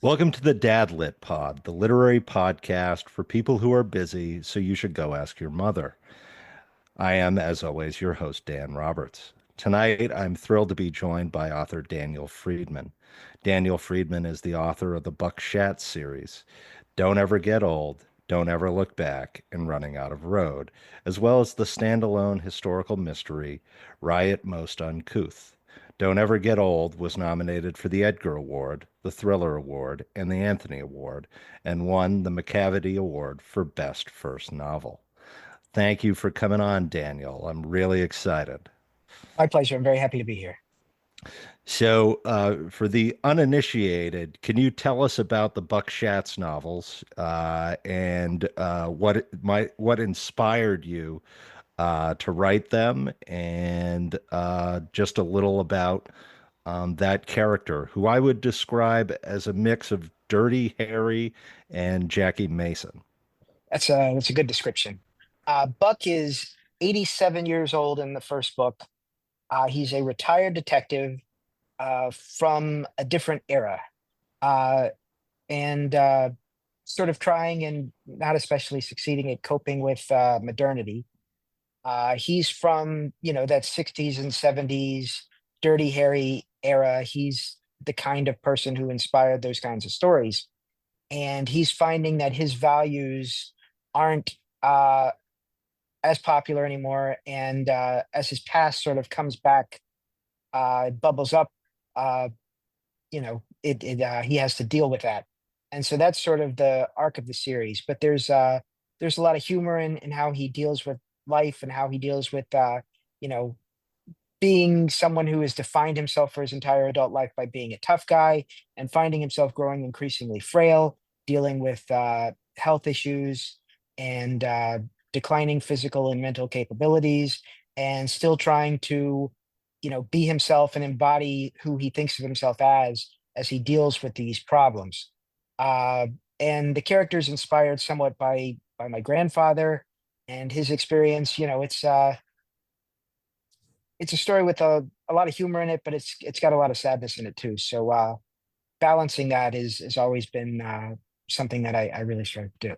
Welcome to the Dad Lit Pod, the literary podcast for people who are busy, so you should go ask your mother. I am, as always, your host, Dan Roberts. Tonight, I'm thrilled to be joined by author Daniel Friedman. Daniel Friedman is the author of the Buck Schatz series, Don't Ever Get Old, Don't Ever Look Back, and Running Out of Road, as well as the standalone historical mystery, Riot Most Uncouth. Don't Ever Get Old was nominated for the Edgar Award, the Thriller Award, and the Anthony Award, and won the McCavity Award for Best First Novel. Thank you for coming on, Daniel. I'm really excited. My pleasure. I'm very happy to be here. For the uninitiated, can you tell us about the Buck Schatz novels and what inspired you to write them, and just a little about that character, who I would describe as a mix of Dirty Harry and Jackie Mason? That's a good description. Buck is 87 years old in the first book. He's a retired detective from a different era, uh, and sort of trying and not especially succeeding at coping with modernity. He's from that 60s and 70s Dirty Harry era. He's the kind of person who inspired those kinds of stories, and he's finding that his values aren't as popular anymore. And as his past sort of comes back, it bubbles up. Uh, he has to deal with that, and so that's sort of the arc of the series. But there's a lot of humor in how he deals with life and how he deals with you know being someone who has defined himself for his entire adult life by being a tough guy and finding himself growing increasingly frail, dealing with health issues and declining physical and mental capabilities, and still trying to, be himself and embody who he thinks of himself as he deals with these problems. Uh, and the character is inspired somewhat by my grandfather and his experience. It's a story with a lot of humor in it, but it's got a lot of sadness in it too. So balancing that is has always been something that I really strive to do.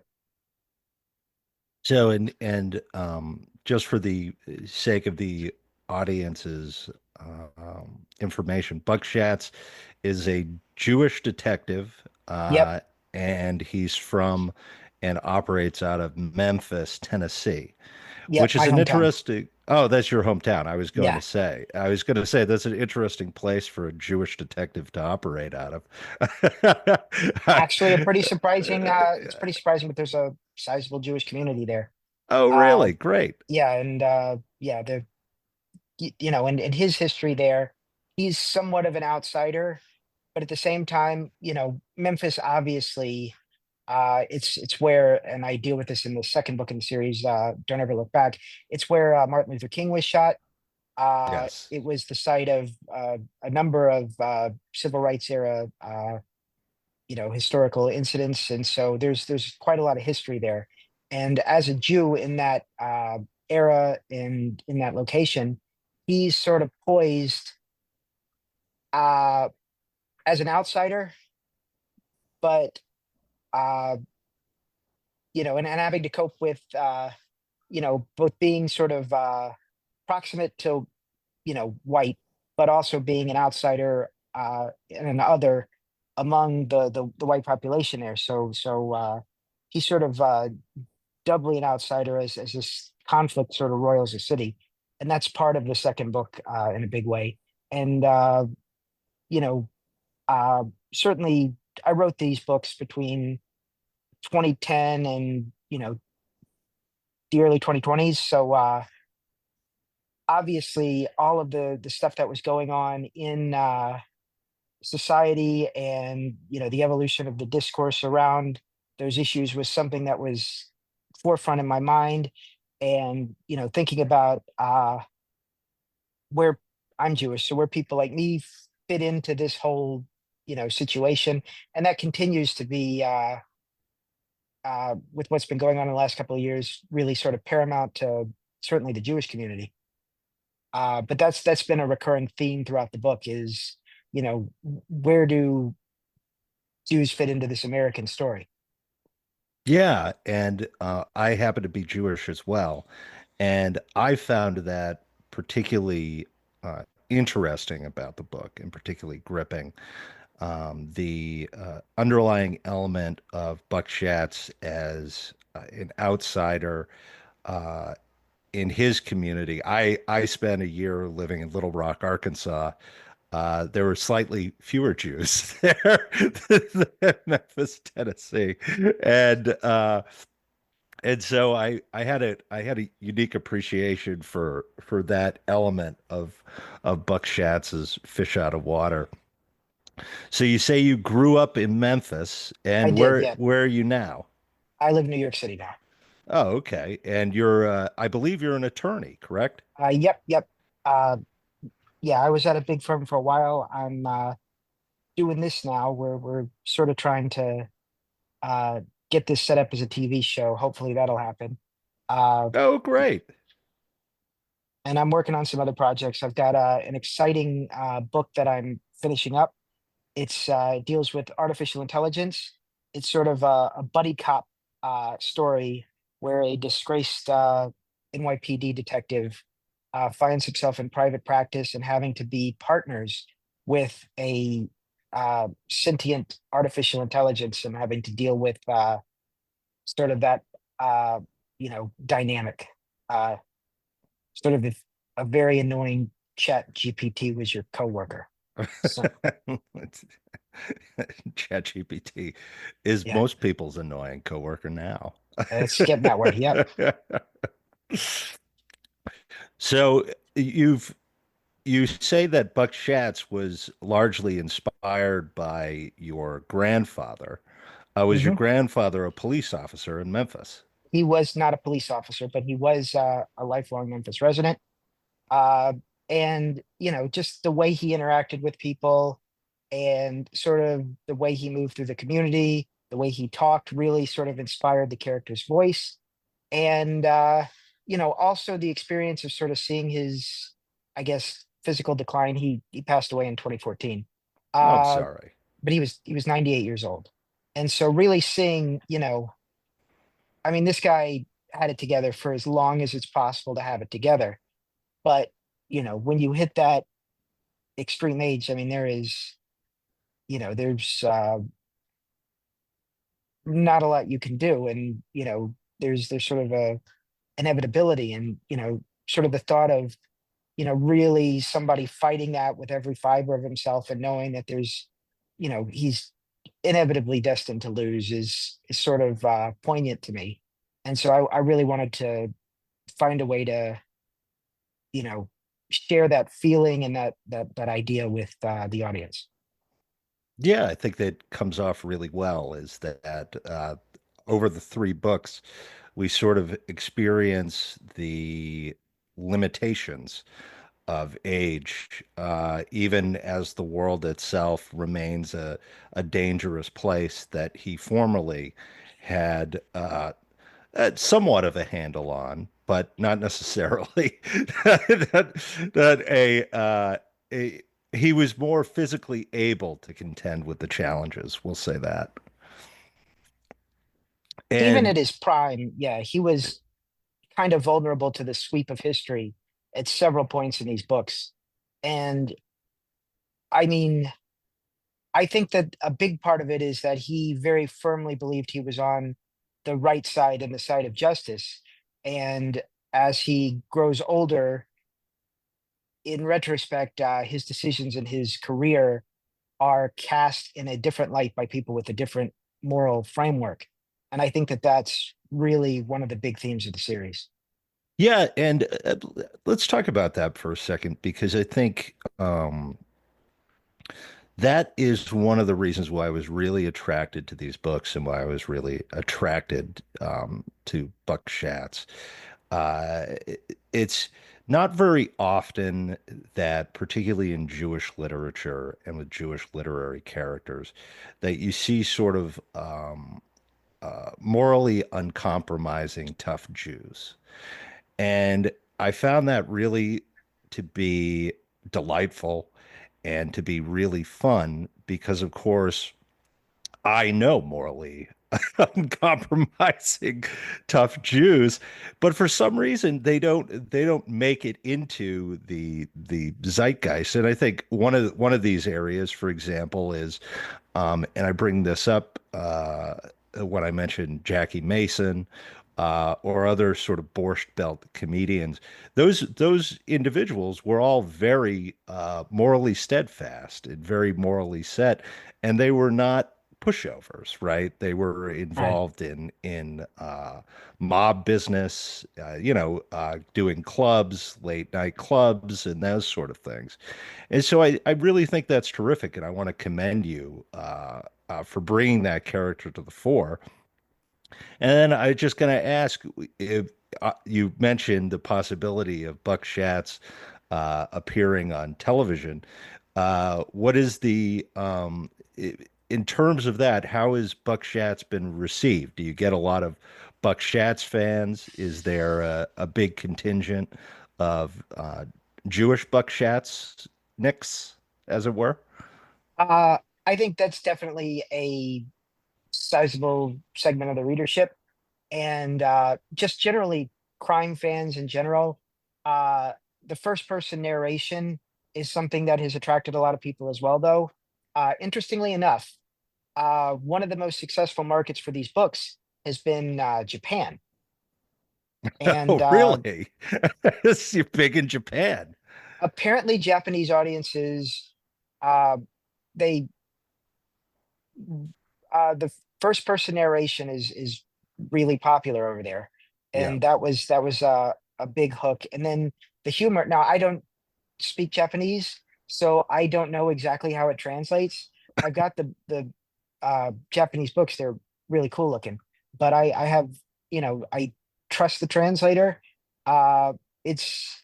Just for the sake of the audience's information, Buck Schatz is a Jewish detective, Yep, and he's from and operates out of Memphis, Tennessee, yep, which is my an hometown. interesting. Oh, that's your hometown. Yeah, I was going to say that's an interesting place for a Jewish detective to operate out of. actually, a pretty surprising. It's pretty surprising, but there's a sizable Jewish community there. Oh, Uh, really? Great. yeah, and yeah, and his history there, he's somewhat of an outsider, but at the same time, Memphis obviously, it's where, and I deal with this in the second book in the series, Don't Ever Look Back. It's where Martin Luther King was shot. Yes. It was the site of a number of civil rights era, historical incidents, and so there's quite a lot of history there. And as a Jew in that era and in that location, he's sort of poised uh, as an outsider, but uh, and having to cope with both being sort of proximate to white, but also being an outsider and an other among the white population there. So he's sort of doubly an outsider as this conflict sort of roils the city, and that's part of the second book in a big way. And you know, uh, certainly I wrote these books between 2010 and the early 2020s. So obviously, all of the stuff that was going on in society and the evolution of the discourse around those issues was something that was forefront in my mind. And thinking about where I'm Jewish, so where people like me fit into this whole situation, and that continues to be with what's been going on in the last couple of years, really sort of paramount to certainly the Jewish community. But that's been a recurring theme throughout the book is, where do Jews fit into this American story. Yeah, and I happen to be Jewish as well, and I found that particularly interesting about the book, and particularly gripping. The underlying element of Buck Schatz as an outsider uh, in his community. I spent a year living in Little Rock, Arkansas. There were slightly fewer Jews there than Memphis, Tennessee, and so I had a unique appreciation for that element of Buck Schatz's fish out of water. So you say you grew up in Memphis, I and did, yeah. where are you now? I live in New York City now. Oh, okay. And you're I believe you're an attorney, correct? Yep, yep. Uh, yeah, I was at a big firm for a while. I'm doing this now, where we're sort of trying to uh, get this set up as a TV show. Hopefully that'll happen. Uh, Oh, great. and I'm working on some other projects. I've got an exciting book that I'm finishing up. It deals with artificial intelligence. It's sort of a buddy cop story where a disgraced NYPD detective finds himself in private practice and having to be partners with a sentient artificial intelligence and having to deal with sort of that uh, dynamic. Uh, Sort of if a very annoying chat GPT was your coworker. So ChatGPT is yeah, most people's annoying coworker now. it's getting that way. Yep. So you say that Buck Schatz was largely inspired by your grandfather. Was your Hmm. grandfather a police officer in Memphis? He was not a police officer, but he was a lifelong Memphis resident. Uh, and just the way he interacted with people and sort of the way he moved through the community, the way he talked really sort of inspired the character's voice. And also the experience of sort of seeing his, I guess, physical decline. He passed away in 2014. Oh, I'm Uh, sorry. but he was 98 years old. And so really seeing, I mean, this guy had it together for as long as it's possible to have it together. But, when you hit that extreme age, I mean, there's not a lot you can do. And, there's sort of a inevitability and, sort of the thought of, really somebody fighting that with every fiber of himself and knowing that he's inevitably destined to lose is sort of poignant to me. And so I really wanted to find a way to, you know, share that feeling and that idea with the audience. Yeah, I think that comes off really well is that over the three books, we sort of experience the limitations of age, even as the world itself remains a dangerous place that he formerly had somewhat of a handle on, but not necessarily. that a he was more physically able to contend with the challenges. We'll say that. Even at And his prime, yeah, he was kind of vulnerable to the sweep of history at several points in these books. And I mean, I think that a big part of it is that he very firmly believed he was on the right side and the side of justice. And as he grows older, in retrospect, his decisions in his career are cast in a different light by people with a different moral framework. And I think that that's really one of the big themes of the series. yeah, and let's talk about that for a second because I think that is one of the reasons why I was really attracted to these books and why I was really attracted to Buck Schatz. It's not very often that, particularly in Jewish literature and with Jewish literary characters, that you see sort of morally uncompromising tough Jews. And I found that really to be delightful and to be really fun because, of course, I know morally uncompromising tough Jews, but for some reason they don't make it into the zeitgeist. And I think one of these areas, for example, is and I bring this up when I mentioned Jackie Mason or other sort of Borscht Belt comedians. Those individuals were all very morally steadfast and very morally set, and they were not pushovers, right? They were Right. involved in mob business, doing clubs, late night clubs, and those sort of things. And so I really think that's terrific, and I want to commend you for bringing that character to the fore. And then I just going to ask if you mentioned the possibility of Buck Schatz appearing on television. What is in terms of that, how has Buck Schatz been received? Do you get a lot of Buck Schatz fans? Is there a big contingent of Jewish Buck Schatz nicks, as it were? Uh, I think that's definitely a sizable segment of the readership. And just generally crime fans in general, uh, the first person narration is something that has attracted a lot of people as well, though. Interestingly enough, one of the most successful markets for these books has been Japan. And Oh, really? You're big in Japan. apparently, Japanese audiences, uh, they the first person narration is really popular over there, Yeah. and that was a big hook. And then the humor. Now I don't speak Japanese, so I don't know exactly how it translates. I've got the Japanese books; they're really cool looking, but I have I trust the translator. Uh, it's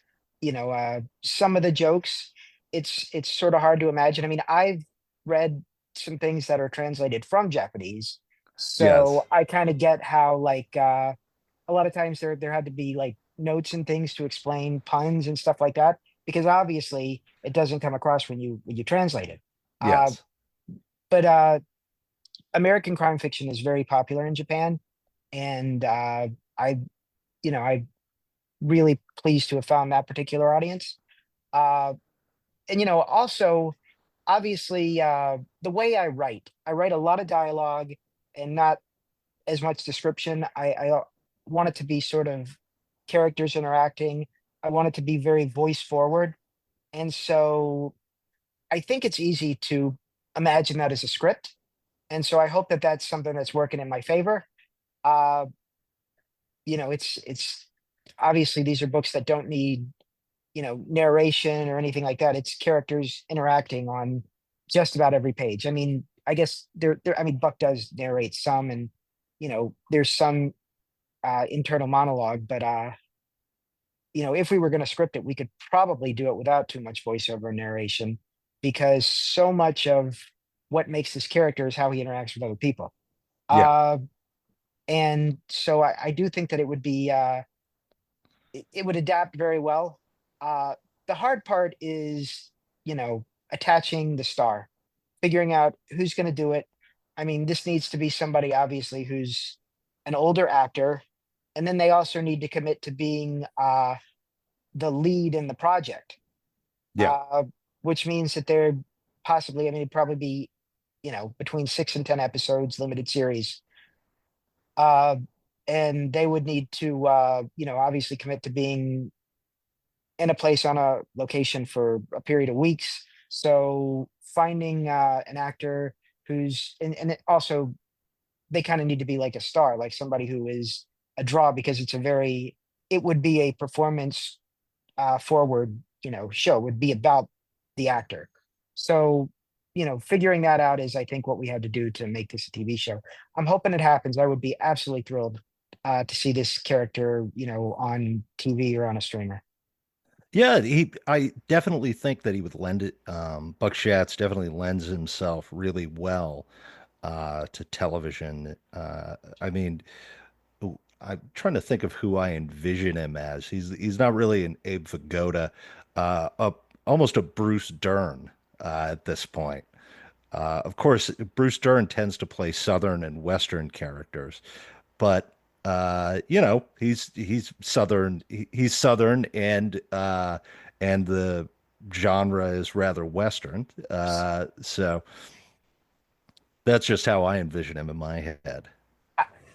some of the jokes. It's sort of hard to imagine. I mean, I've read some things that are translated from Japanese, Yes. so I kind of get how like a lot of times there had to be like notes and things to explain puns and stuff like that because obviously it doesn't come across when you translate it. Uh, Yes. but American crime fiction is very popular in Japan, and I I really pleased to have found that particular audience. Uh, and also obviously the way I write a lot of dialogue and not as much description. I want it to be sort of characters interacting. I want it to be very voice forward. And so I think it's easy to imagine that as a script. And so I hope that that's something that's working in my favor. Uh, it's obviously these are books that don't need, narration or anything like that. It's characters interacting on just about every page. I mean, I guess I mean, Buck does narrate some and, there's some internal monologue, but if we were going to script it, we could probably do it without too much voiceover narration because so much of what makes this character is how he interacts with other people. Yeah. Uh, and so I do think that it would be it would adapt very well. Uh, the hard part is, attaching the star, figuring out who's going to do it. I mean, this needs to be somebody obviously who's an older actor, and then they also need to commit to being the lead in the project, Yeah. uh, which means that they're possibly, I mean, it'd probably be, between 6 and 10 episodes, limited series. Uh, and they would need to, obviously commit to being in a place on a location for a period of weeks. So finding an actor who's, and it also, they kind of need to be like a star, like somebody who is a draw because it would be a performance forward, show would be about the actor. So, figuring that out is, I think, what we had to do to make this a TV show. I'm hoping it happens. I would be absolutely thrilled to see this character, on TV or on a streamer. Yeah, I definitely think that he would lend it. Buck Schatz definitely lends himself really well to television. I mean, I'm trying to think of who I envision him as. He's not really an Abe Vigoda, almost a Bruce Dern at this point. Of course, Bruce Dern tends to play Southern and Western characters, but he's Southern. He's Southern, and the genre is rather Western. So that's just how I envision him in my head.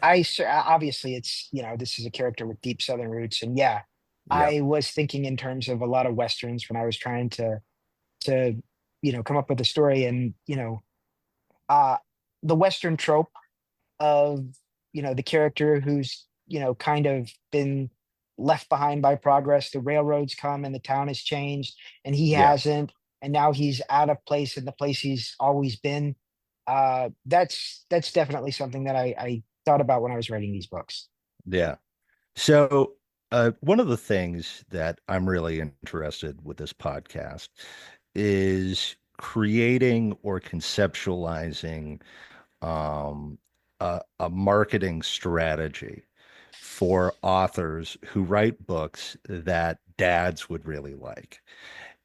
I, Obviously it's, this is a character with deep Southern roots, and yeah, Yeah, I was thinking in terms of a lot of Westerns when I was trying to come up with a story. And uh the Western trope of the character who's kind of been left behind by progress. The railroads come and the town has changed, and he yeah, hasn't, and now he's out of place in the place he's always been. That's definitely something that I thought about when I was writing these books. yeah. So, one of the things that I'm really interested with this podcast is creating or conceptualizing a marketing strategy for authors who write books that dads would really like.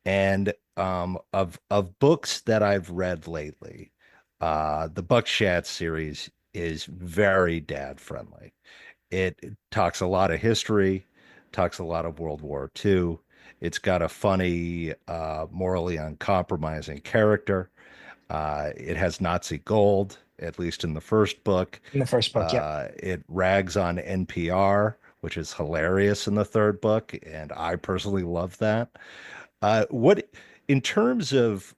And of books that I've read lately, the Buck Schatz series is very dad friendly. It talks a lot of history, talks a lot of World War II. It's got a funny, morally uncompromising character. It has Nazi gold, at least in the first book. In the first book, yep. It rags on NPR, which is hilarious in the third book, and I personally love that. What, in terms of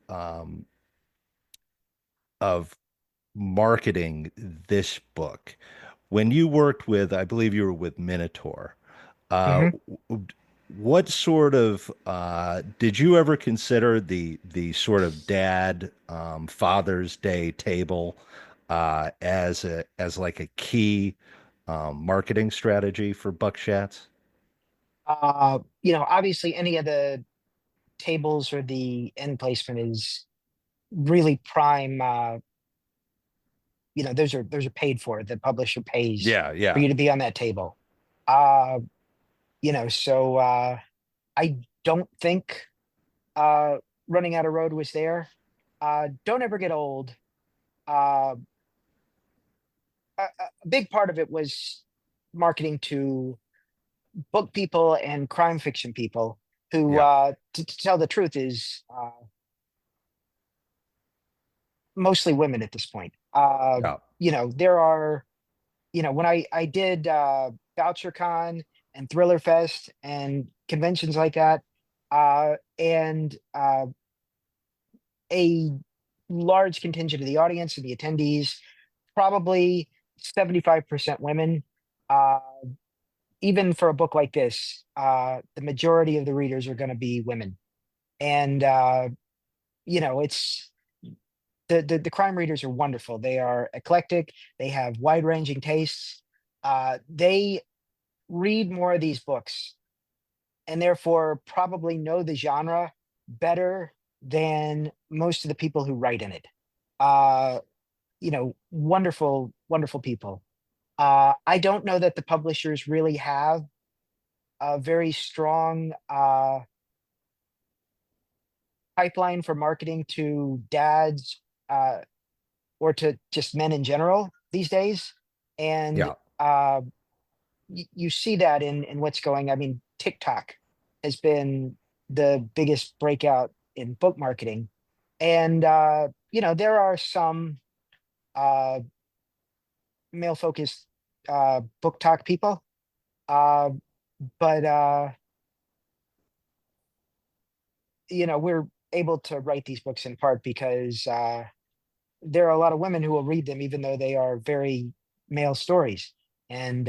marketing this book, when you worked with, I believe you were with Minotaur, uh, Hmm. what sort of did you ever consider the sort of dad Father's Day table as like a key marketing strategy for Buck Schatz? Obviously any of the tables or the end placement is really prime. Those are paid for. The publisher pays Yeah, for yeah, you to be on that table. Uh, so I don't think uh running out of road was there. Don't ever get old. Uh, a big part of it was marketing to book people and crime fiction people who, yeah, to tell the truth, is mostly women at this point. yeah, There are, when I did VoucherCon and Thriller Fest and conventions like that, and a large contingent of the audience and the attendees, probably 75% women. Uh, Even for a book like this, the majority of the readers are going to be women. And, it's the crime readers are wonderful. They are eclectic, they have wide ranging tastes. They read more of these books and therefore probably know the genre better than most of the people who write in it. Uh, Wonderful, wonderful people. I don't know that the publishers really have a very strong pipeline for marketing to dads, uh, or to just men in general these days. And yeah, you see that in what's going. I mean, TikTok has been the biggest breakout in book marketing, and there are some uh, male focused book talk people, uh, but we're able to write these books in part because there are a lot of women who will read them, even though they are very male stories. And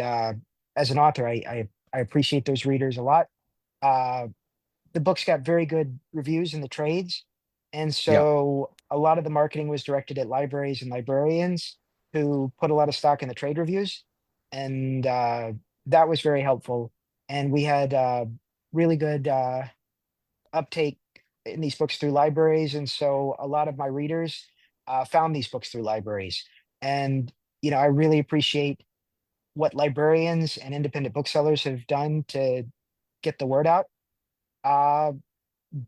as an author, I appreciate those readers a lot. Uh, the books got very good reviews in the trades, and yeah, so a lot of the marketing was directed at libraries and librarians who put a lot of stock in the trade reviews, and that was very helpful. And we had really good uptake in these books through libraries, and so a lot of my readers found these books through libraries. And I really appreciate what librarians and independent booksellers have done to get the word out. Uh,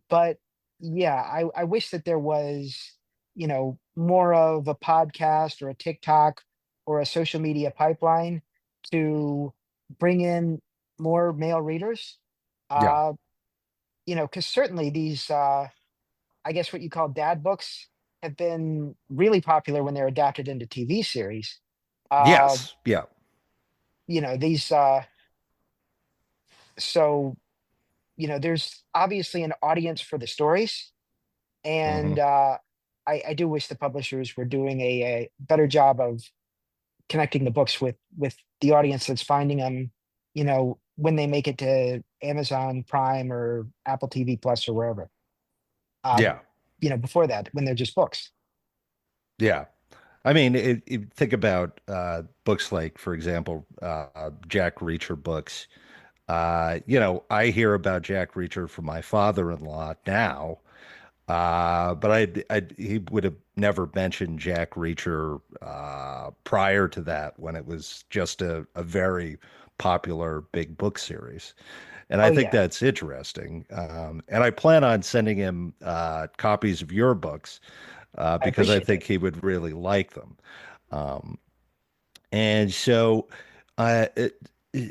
but yeah, I wish that there was, you know, more of a podcast or a TikTok or a social media pipeline to bring in more male readers. Yeah. Uh, because certainly these, I guess what you call dad books have been really popular when they're adapted into TV series. Uh, Yes. Yeah. these, so, there's obviously an audience for the stories. Hmm. And I do wish the publishers were doing a better job of connecting the books with the audience that's finding them, when they make it to Amazon Prime or Apple TV Plus or wherever. Uh, Yeah. Before that, when they're just books. Yeah. I mean, think about books like, for example, Jack Reacher books. I hear about Jack Reacher from my father-in-law now, but he would have never mentioned Jack Reacher prior to that when it was just a very popular big book series. And I Oh think yeah, that's interesting. And I plan on sending him copies of your books I because I appreciate that. think he would really like them. Um, and so, uh, it,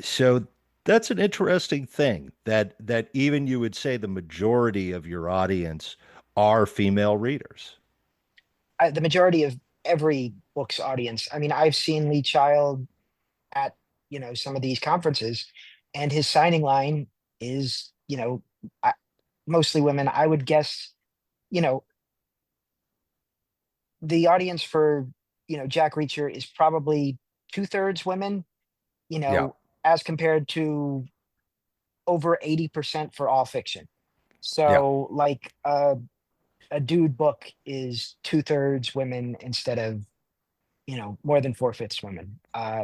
so that's an interesting thing that even you would say the majority of your audience are female readers. The majority of every book's audience. I mean, I've seen Lee Child at some of these conferences, and his signing line is I, mostly women. I would guess you know the audience for Jack Reacher is probably two-thirds women, you Yeah, know, as compared to over 80% for all fiction. yeah, So like a dude book is two-thirds women instead of more than four-fifths women,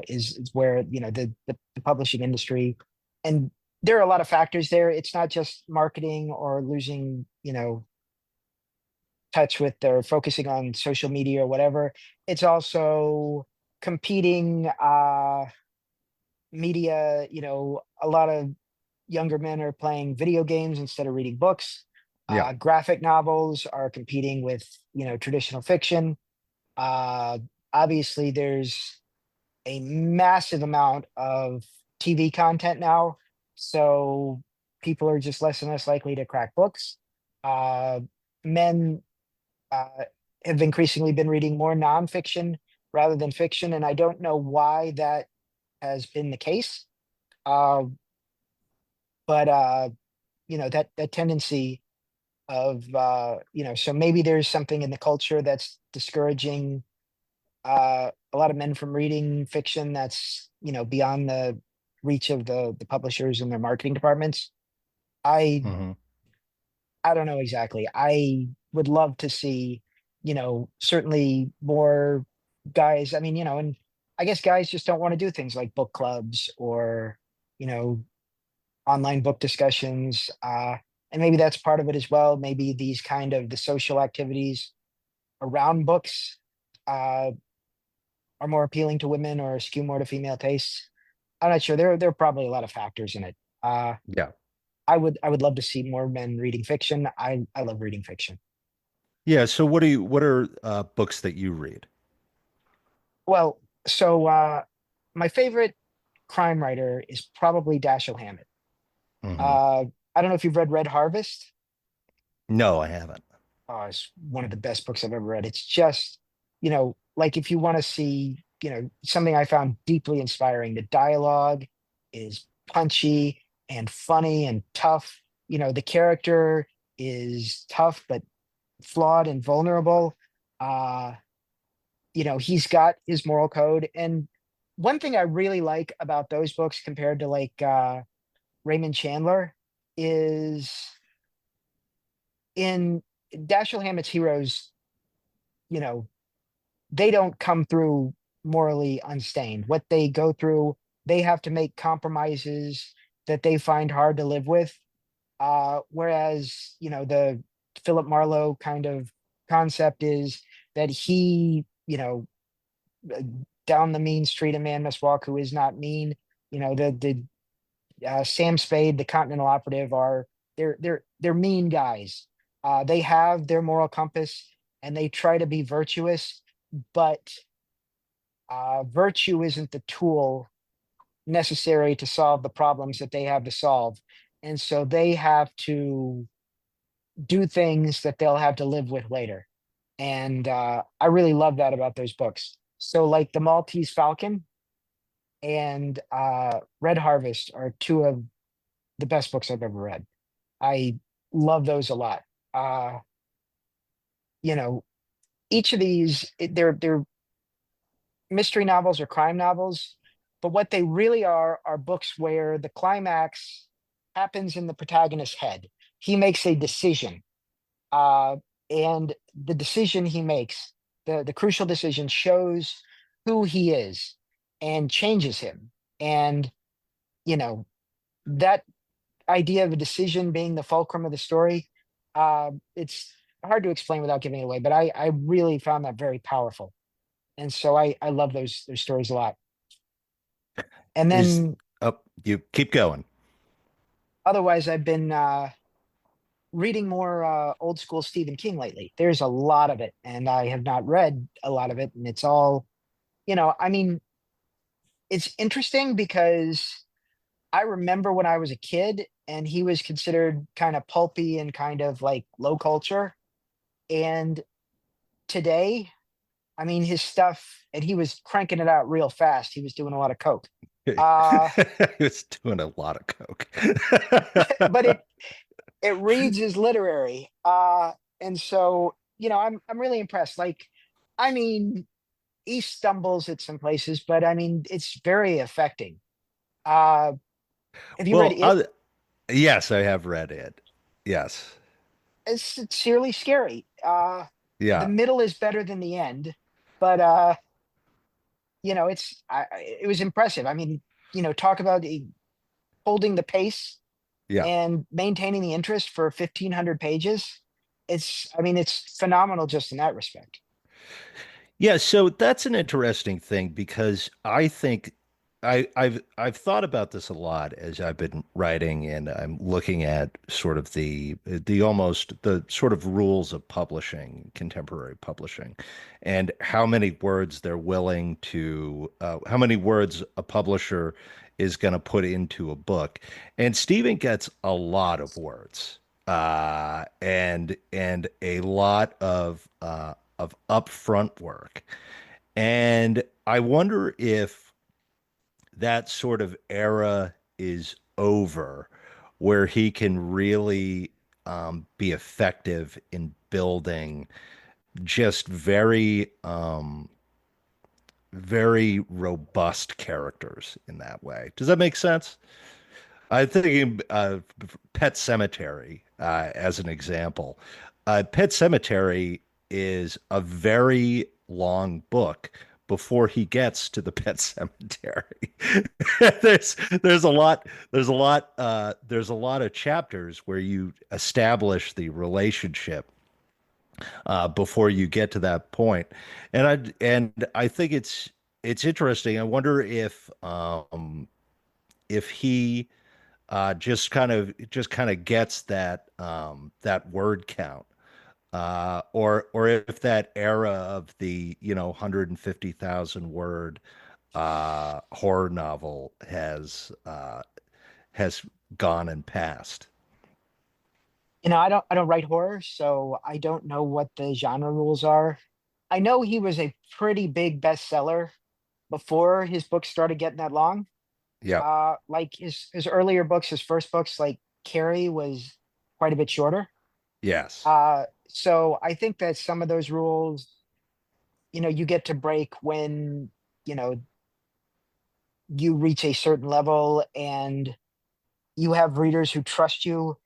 is where the publishing industry. And there are a lot of factors there. It's not just marketing or losing touch with or focusing on social media or whatever. It's also competing media. A lot of younger men are playing video games instead of reading books. yeah. Graphic novels are competing with traditional fiction. uh, Obviously there's a massive amount of TV content now, so people are just less and less likely to crack books. uh, Men uh, have increasingly been reading more nonfiction rather than fiction, and I don't know why that has been the case. Uh, but that tendency of so maybe there's something in the culture that's discouraging a lot of men from reading fiction that's beyond the reach of the publishers and their marketing departments. I Hmm. I don't know exactly. I would love to see, certainly more guys. I mean, and I guess guys just don't want to do things like book clubs or, you know, online book discussions. And maybe that's part of it as well. Maybe these kind of the social activities around books uh, are more appealing to women or skew more to female tastes. I'm not sure. There are probably a lot of factors in it. Uh, Yeah. I would love to see more men reading fiction. I love reading fiction. Yeah. So what are books that you read? Well, so my favorite crime writer is probably Dashiell Hammett. Hmm. Uh, I don't know if you've read Red Harvest. No, I haven't. Oh, it's one of the best books I've ever read. It's just, like if you want to see, something I found deeply inspiring, the dialogue is punchy and funny and tough. The character is tough but flawed and vulnerable. Uh, he's got his moral code. And one thing I really like about those books compared to like Raymond Chandler is in Dashiell Hammett's heroes, you know, they don't come through morally unstained. What they go through, they have to make compromises that they find hard to live with. Whereas, the Philip Marlowe kind of concept is that he, uh, down the mean street a man must walk who is not mean. The Sam Spade, the Continental Operative, are they're mean guys. They have their moral compass. and they try to be virtuous, but virtue isn't the tool necessary to solve the problems that they have to solve. And so they have to do things that they'll have to live with later. And I really love that about those books. So, like The Maltese Falcon and Red Harvest are two of the best books I've ever read. I love those a lot. Uh, you know, each of these, they're mystery novels or crime novels, but what they really are books where the climax happens in the protagonist's head. He makes a decision, uh, and the decision he makes, the crucial decision, shows who he is and changes him. And you know that idea of a decision being the fulcrum of the story, it's hard to explain without giving it away. But I really found that very powerful, and so I love those stories a lot. And Is then you keep going. otherwise, I've been reading more old school Stephen King lately. There's a lot of it, and I have not read a lot of it. And it's all, I mean, it's interesting because I remember when I was a kid and he was considered kind of pulpy and kind of like low culture. And today, I mean, his stuff, and he was cranking it out real fast. He was doing a lot of coke. Uh, It's doing a lot of coke. but it reads as literary. And so, I'm really impressed. Like, I mean, he stumbles at some places, but I mean, it's very affecting. Uh, have you read Well, it? yes, I have read it. Yes. It's sincerely scary. The Yeah. middle is better than the end, but it was impressive. I mean, talk about holding the pace Yeah. and maintaining the interest for 1,500 pages. I mean, it's phenomenal just in that respect. Yeah, so that's an interesting thing because I think I've thought about this a lot as I've been writing and I'm looking at sort of the sort of rules of publishing, contemporary publishing, and how many words they're willing to how many words a publisher is going to put into a book. And Stephen gets a lot of words. And a lot of upfront work. And I wonder if that sort of era is over where he can really be effective in building just very robust characters in that way. Does that make sense? I think Pet Cemetery as an example. Pet Cemetery is a very long book before he gets to the Pet Cemetery. there's there's a lot of chapters where you establish the relationship before you get to that point. And I think it's interesting. I wonder if he just kind of gets that word count, or if that era of the 150,000 word horror novel has gone and passed. I don't write horror, so I don't know what the genre rules are. I know he was a pretty big bestseller before his books started getting that long. Yep. Like his earlier books, his first books, like Carrie, was quite a bit shorter. Yes. So I think that some of those rules, you get to break when, you know, you reach a certain level and you have readers who trust you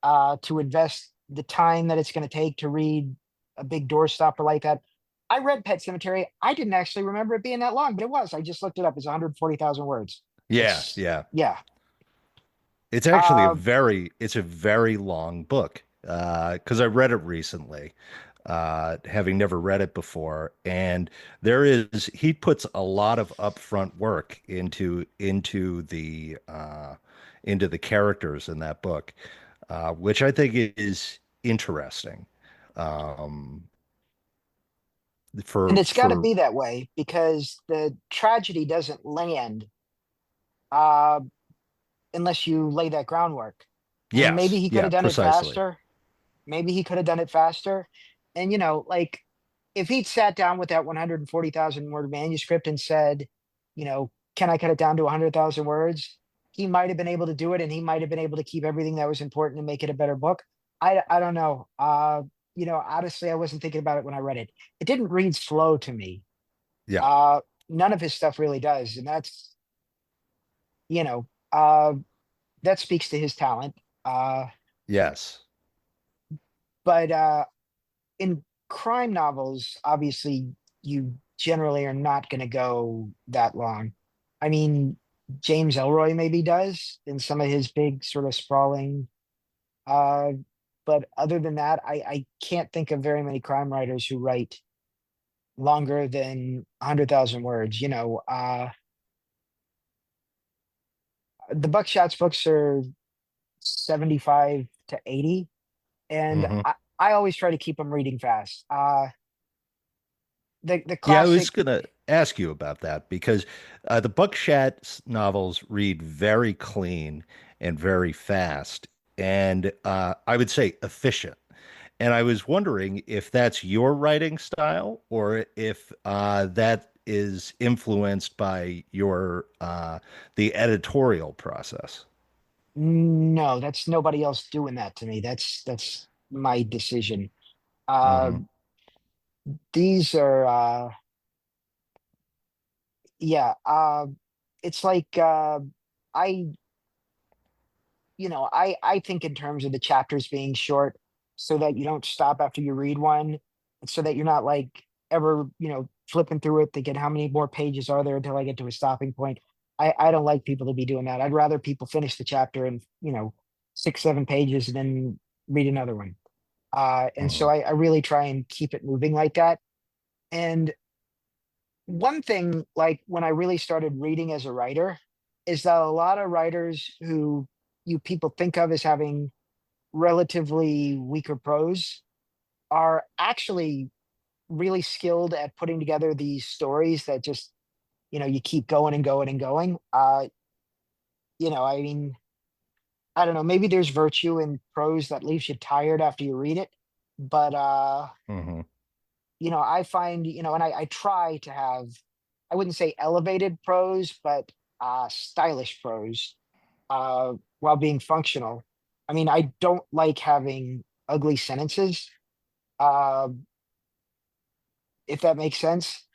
to invest the time that it's going to take to read a big doorstopper like that. I read Pet Cemetery. I didn't actually remember it being that long, but it was. I just looked it up. It's 140,000 words. Yeah. It's Yeah. yeah. It's actually Uh, it's a very long book. Because I read it recently, having never read it before, and he puts a lot of upfront work into the characters in that book, which I think is interesting. Um, And for it's got to for be that way because the tragedy doesn't land uh, unless you lay that groundwork. And maybe yes, he could yeah, have done it precisely. faster. Maybe he could have done it faster. And, like if he'd sat down with that 140,000 word manuscript and said, can I cut it down to 100,000 words? He might have been able to do it, and he might have been able to keep everything that was important and make it a better book. I don't know. Honestly, I wasn't thinking about it when I read it. It didn't read slow to me. Yeah. Uh, None of his stuff really does, and you know, uh, that speaks to his talent. Uh, Yes. but in crime novels, obviously, you generally are not going to go that long. I mean, James Elroy maybe does in some of his big sort of sprawling. Uh, but other than that, I can't think of very many crime writers who write longer than 100,000 words. The Buck Schatz books are 75 to 80, and Hmm. I always try to keep them reading fast. The Yeah, I was classic. gonna ask you about that because the Buck Schatz novels read very clean and very fast, and I would say efficient. And I was wondering if that's your writing style or if that is influenced by your the editorial process. No, that's nobody else doing that to me. That's my decision. Uh, Hmm. these are yeah. It's like I I think in terms of the chapters being short, so that you don't stop after you read one, and so that you're not like ever flipping through it thinking how many more pages are there until I get to a stopping point. I don't like people to be doing that. I'd rather people finish the chapter in 6 7 pages and then read another one. And so Hmm. I really try and keep it moving like that. And one thing, like when I really started reading as a writer, is that a lot of writers who you people think of as having relatively weaker prose are actually really skilled at putting together these stories that just, you keep going and going and going. I mean, I don't know, maybe there's virtue in prose that leaves you tired after you read it, but Hmm. I find, and I try to have, I wouldn't say elevated prose, but stylish prose while being functional. I mean, I don't like having ugly sentences, uh, if that makes sense,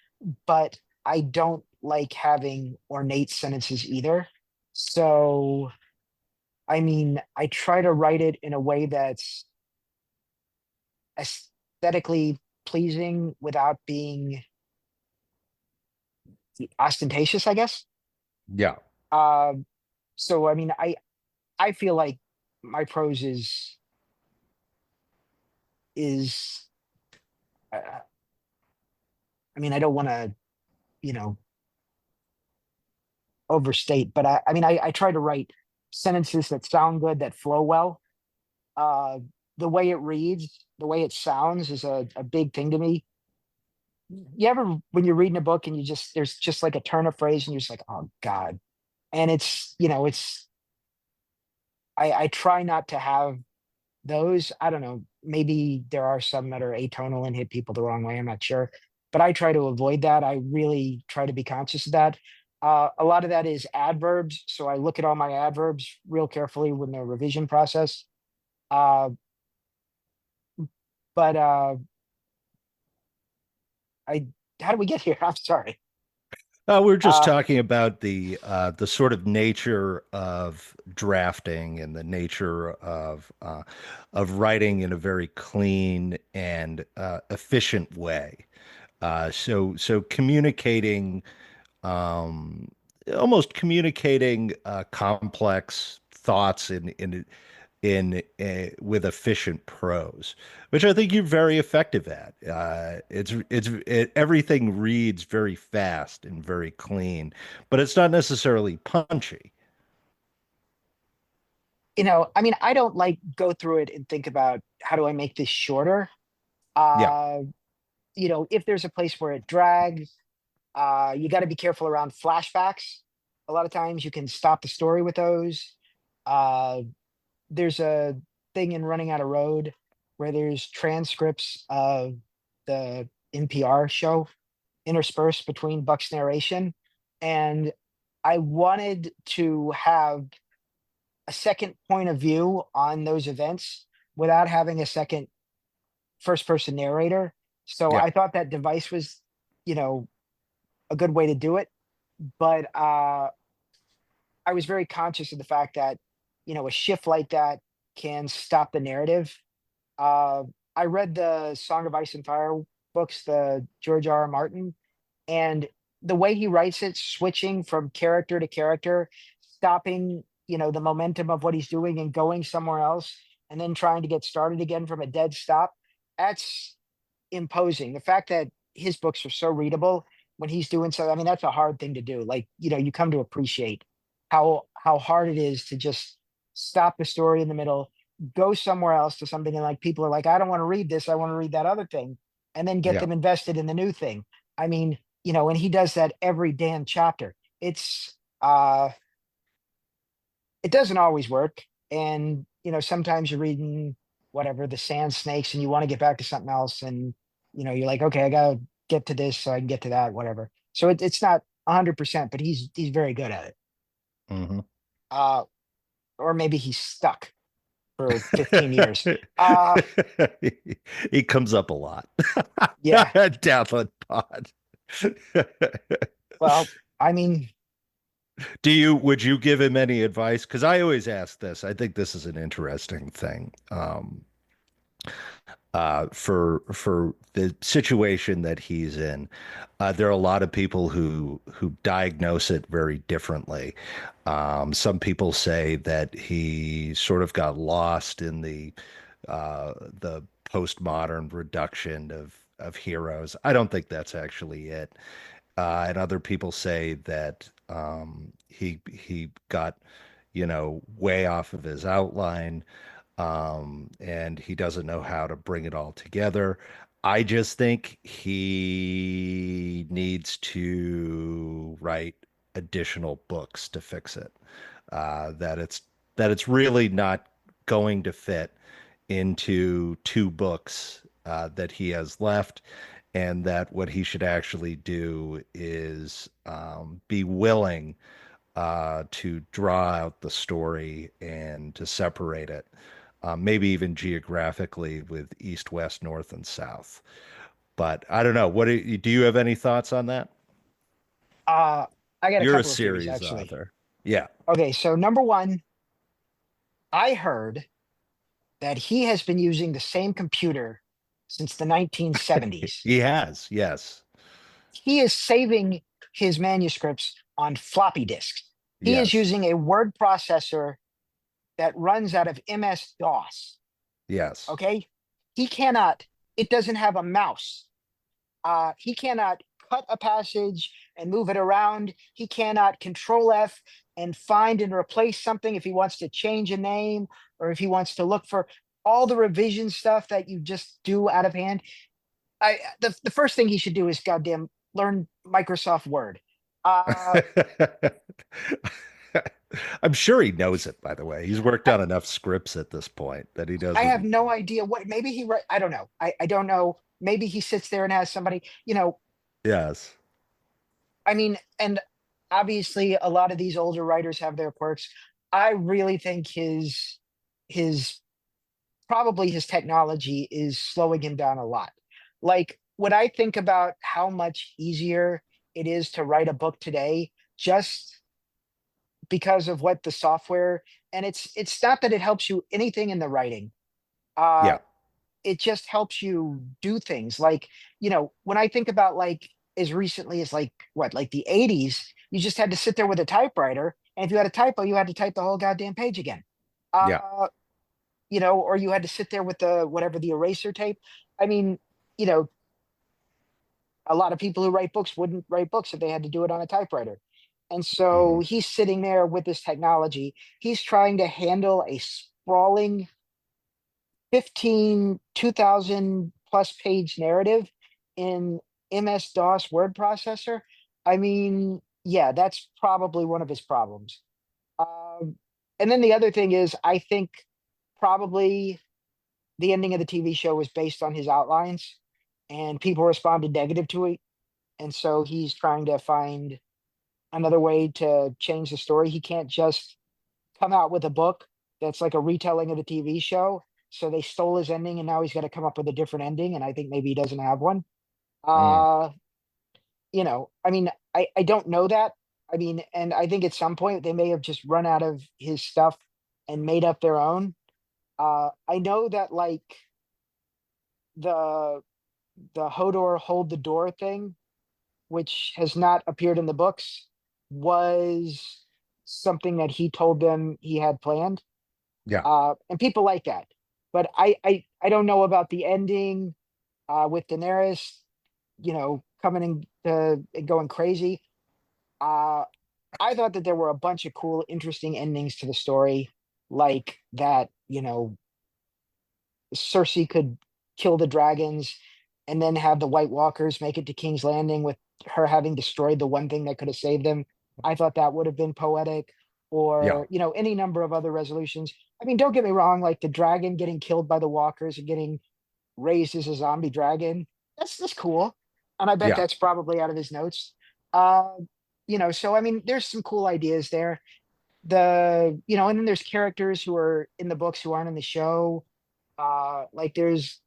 but I don't like having ornate sentences either. So, I mean, I try to write it in a way that's aesthetically pleasing without being ostentatious, I guess. Yeah. Um, so I mean, I feel like my prose is I mean, I don't want to, you know, overstate, but I mean, I try to write sentences that sound good, that flow well. Uh, the way it reads, the way it sounds is a big thing to me. You ever, when you're reading a book and there's just like a turn of phrase and you're just like, oh God. And I try not to have those. I don't know. Maybe there are some that are atonal and hit people the wrong way. I'm not sure, but I try to avoid that. I really try to be conscious of that. A lot of that is adverbs, so I look at all my adverbs real carefully when the revision process. Uh, but I how do we get here? I'm sorry. We're just Uh, talking about the sort of nature of drafting and the nature of writing in a very clean and efficient way. So communicating, um, almost communicating complex thoughts in with efficient prose, which I think you're very effective at. Everything reads very fast and very clean, but it's not necessarily punchy. I mean, I don't like go through it and think about how do I make this shorter. Yeah. Uh, if there's a place where it drags, you got to be careful around flashbacks. A lot of times you can stop the story with those. Uh, there's a thing in Running Out of Road where there's transcripts of the NPR show interspersed between Buck's narration. And I wanted to have a second point of view on those events without having a second first person narrator. So Yeah. I thought that device was, you know, a good way to do it. But I was very conscious of the fact that, a shift like that can stop the narrative. Uh, I read the Song of Ice and Fire books, the George R. R. Martin, and the way he writes it, switching from character to character, stopping, the momentum of what he's doing and going somewhere else, and then trying to get started again from a dead stop. That's imposing. The fact that his books are so readable when he's doing so, I mean, that's a hard thing to do. Like, you come to appreciate how hard it is to just stop the story in the middle, go somewhere else to something, and like people are like, I don't want to read this, I want to read that other thing, and then get Yeah. them invested in the new thing. I mean, and he does that every damn chapter. It doesn't always work. And, sometimes you're reading whatever, the sand snakes, and you want to get back to something else. And, you're like, okay, I gotta get to this so I can get to that, whatever. So it's not 100%, but he's very good at it. Hmm. Uh, or maybe he's stuck for 15 years. Uh, He comes up a lot. yeah. Download pod. Well, I mean, Would you give him any advice? Because I always ask this. I think this is an interesting thing. For the situation that he's in, there are a lot of people who diagnose it very differently. Some people say that he sort of got lost in the postmodern reduction of heroes. I don't think that's actually it. And other people say that he got, way off of his outline, and he doesn't know how to bring it all together. I just think he needs to write additional books to fix it. That it's really not going to fit into two books that he has left, and that what he should actually do is be willing to draw out the story and to separate it, maybe even geographically with east, west, north, and south. But I don't know. Do you have any thoughts on that? uh, I got a You're a couple of theories series actually. author. Yeah, Okay, so number one, I heard that he has been using the same computer since the 1970s. he has. Yes. He is saving his manuscripts on floppy disks. He is Yes. using a word processor that runs out of MS-DOS. Yes. Okay. He cannot, it doesn't have a mouse. He cannot cut a passage and move it around. He cannot control F and find and replace something if he wants to change a name or if he wants to look for all the revision stuff that you just do out of hand. The first thing he should do is goddamn learn Microsoft Word. Uh, I'm sure he knows it, by the way. He's worked on enough scripts at this point that he knows I what have he's no doing. idea what. Maybe he. I don't know. I don't know. Maybe he sits there and has somebody. Yes. I mean, and obviously, a lot of these older writers have their quirks. I really think his probably his technology is slowing him down a lot. Like when I think about how much easier it is to write a book today, just because of what the software, and it's not that it helps you anything in the writing. Uh Yeah. it just helps you do things like, when I think about like as recently as like what, like the 80s, you just had to sit there with a typewriter, and if you had a typo, you had to type the whole goddamn page again. Yeah. Uh, or you had to sit there with the whatever, the eraser tape. I mean, you know, a lot of people who write books wouldn't write books if they had to do it on a typewriter. And Hmm. so he's sitting there with this technology. He's trying to handle a sprawling 2,000 plus page narrative. in MS-DOS word processor, I mean, yeah, that's probably one of his problems. Um, and then the other thing is, I think probably the ending of the TV show was based on his outlines, and people responded negative to it. And so he's trying to find another way to change the story. He can't just come out with a book that's like a retelling of the TV show. So they stole his ending, and now he's got to come up with a different ending. And I think maybe he doesn't have one. Mm. Uh, I mean, I don't know that. I mean, and I think at some point they may have just run out of his stuff and made up their own. I know that like the the Hodor hold the door thing, which has not appeared in the books, was something that he told them he had planned. Yeah. And people like that. But I don't know about the ending with Daenerys, coming and going crazy. Uh, I thought that there were a bunch of cool, interesting endings to the story, like that, Cersei could kill the dragons and then have the White Walkers make it to King's Landing with her having destroyed the one thing that could have saved them. I thought that would have been poetic, Yeah. or, any number of other resolutions. I mean, don't get me wrong, like the dragon getting killed by the walkers and getting raised as a zombie dragon. That's cool. And I bet Yeah. that's probably out of his notes. Uh, so I mean, there's some cool ideas there. And then there's characters who are in the books who aren't in the show. Like there's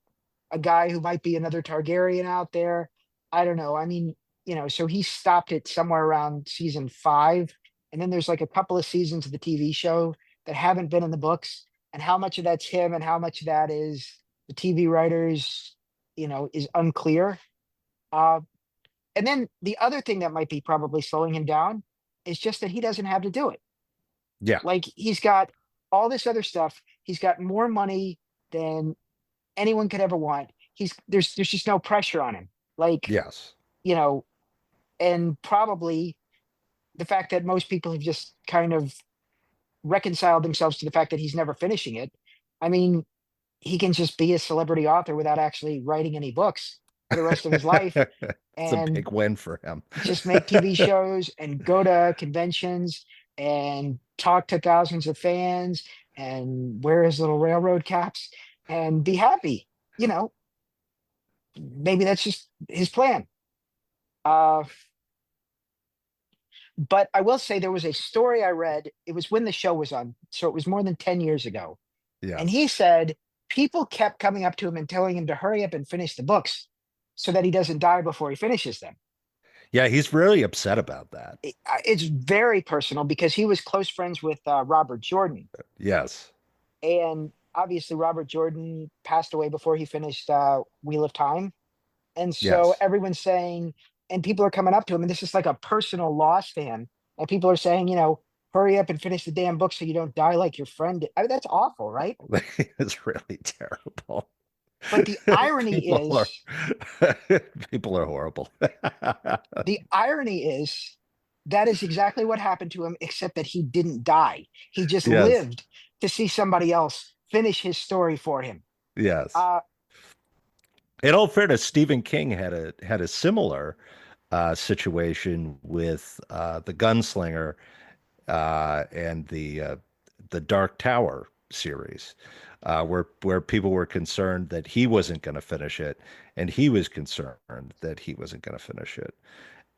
a guy who might be another Targaryen out there. I don't know. I mean, so he stopped it somewhere around season 5, and then there's like a couple of seasons of the TV show that haven't been in the books. And how much of that's him and how much of that is the TV writers, is unclear. Uh, and then the other thing that might be probably slowing him down is just that he doesn't have to do it. Yeah. Like he's got all this other stuff. He's got more money than anyone could ever want. There's just no pressure on him. Like, Yes. you know, and probably the fact that most people have just kind of reconciled themselves to the fact that he's never finishing it. I mean, he can just be a celebrity author without actually writing any books for the rest of his life It's a and big win for him. just make TV shows and go to conventions and talk to thousands of fans and wear his little railroad caps and be happy. You know, Maybe that's just his plan. Uh, but I will say there was a story I read. It was when the show was on, so it was more than 10 years ago. And he Yes. said people kept coming up to him and telling him to hurry up and finish the books so that he doesn't die before he finishes them. Yeah, he's really upset about that. It's very personal because he was close friends with Robert Jordan. Yes. And obviously, Robert Jordan passed away before he finished Wheel of Time. And so Yes. everyone's saying, and people are coming up to him, and this is like a personal loss to him. And people are saying, hurry up and finish the damn book so you don't die like your friend did. I mean, that's awful, right? It's really terrible. But the irony People are is, people are horrible. the irony is that is exactly what happened to him, except that he didn't die. He just Yes. lived to see somebody else finish his story for him. Yes. Uh, In all fairness, Stephen King had a similar situation with the Gunslinger and the Dark Tower series, where people were concerned that he wasn't going to finish it, and he was concerned that he wasn't going to finish it.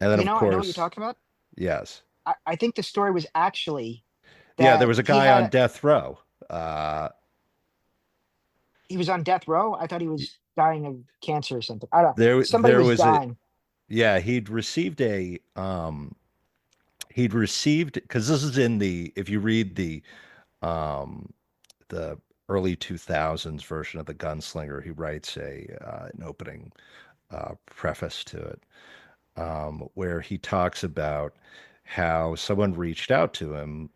And then, of I know what you're course, talking about. yes, I think the story was actually yeah, there that was a guy on death row. he was on death row. I thought he was dying of cancer or something. I don't. Somebody There was was a dying. yeah, he'd received because this is in the if you read um the early 2000s version of the Gunslinger, he writes a an opening preface to it, where he talks about how someone reached out to him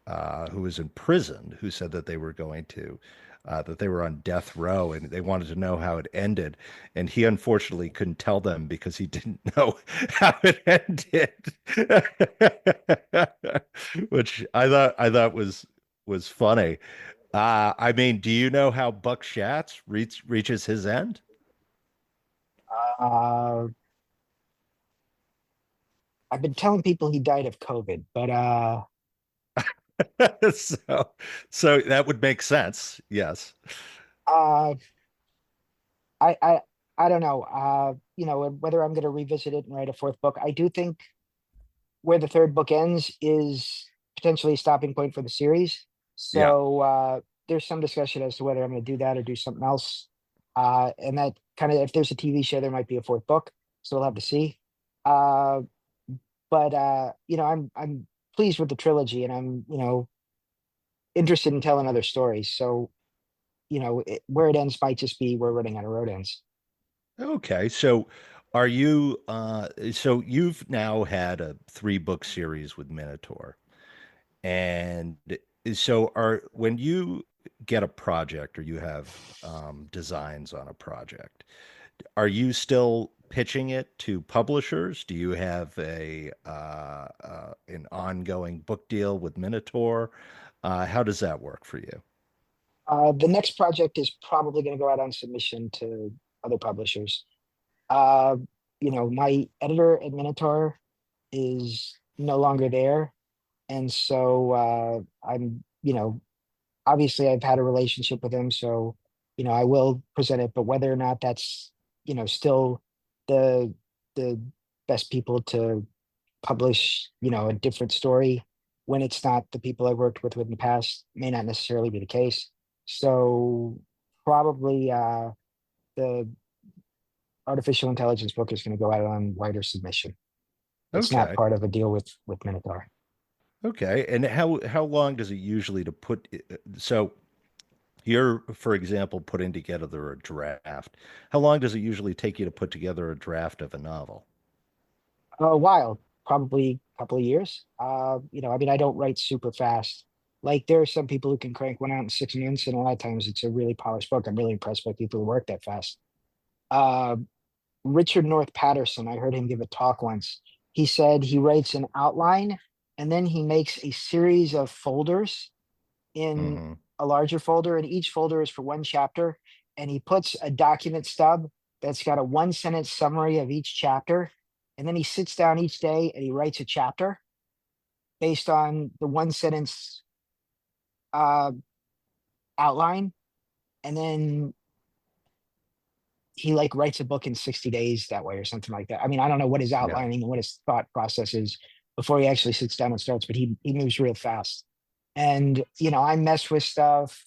who was in prison, who said that they were going to that they were on death row and they wanted to know how it ended, and he unfortunately couldn't tell them because he didn't know how it ended, which I thought was funny. I mean, do you know how Buck Schatz reaches his end? Uh, I've been telling people he died of COVID, but So, so that would make sense. Yes. uh, I, I, I don't know. Whether I'm going to revisit it and write a fourth book. I do think where the third book ends is potentially a stopping point for the series. Yeah. So there's some discussion as to whether I'm going to do that or do something else. And that kind of, if there's a TV show, there might be a fourth book. So we'll have to see. Uh, but I'm pleased with the trilogy, and I'm interested in telling other stories. So where it ends might just be where Running on a Road ends. Okay. So are you so you've now had a three-book series with Minotaur. And so are when you get a project or you have designs on a project, are you still pitching it to publishers? Do you have a an ongoing book deal with Minotaur? How does that work for you? The next project is probably going to go out on submission to other publishers. Uh, my editor at Minotaur is no longer there, and so obviously I've had a relationship with him, so I will present it. But whether or not that's still the the best people to publish a different story when it's not the people I worked with in the past may not necessarily be the case. So probably the artificial intelligence book is going to go out on wider submission. It's not Okay. part of a deal with Minotaur. Okay. And how long does it usually to put so you're, for example, putting together a draft. How long does it usually take you to put together a draft of a novel? A while, probably a couple of years. I mean, I don't write super fast. Like there are some people who can crank one out in 6 months, and a lot of times it's a really polished book. I'm really impressed by people who work that fast. Uh, Richard North Patterson, I heard him give a talk once. He said he writes an outline and then he makes a series of folders in Hmm. a larger folder, and each folder is for one chapter. And he puts a document stub that's got a 1 sentence summary of each chapter. And then he sits down each day and he writes a chapter based on the 1 sentence uh, outline. And then he like writes a book in 60 days that way or something like that. I mean, I don't know what his Yeah. outlining and what his thought process is before he actually sits down and starts, but he moves real fast. And I mess with stuff,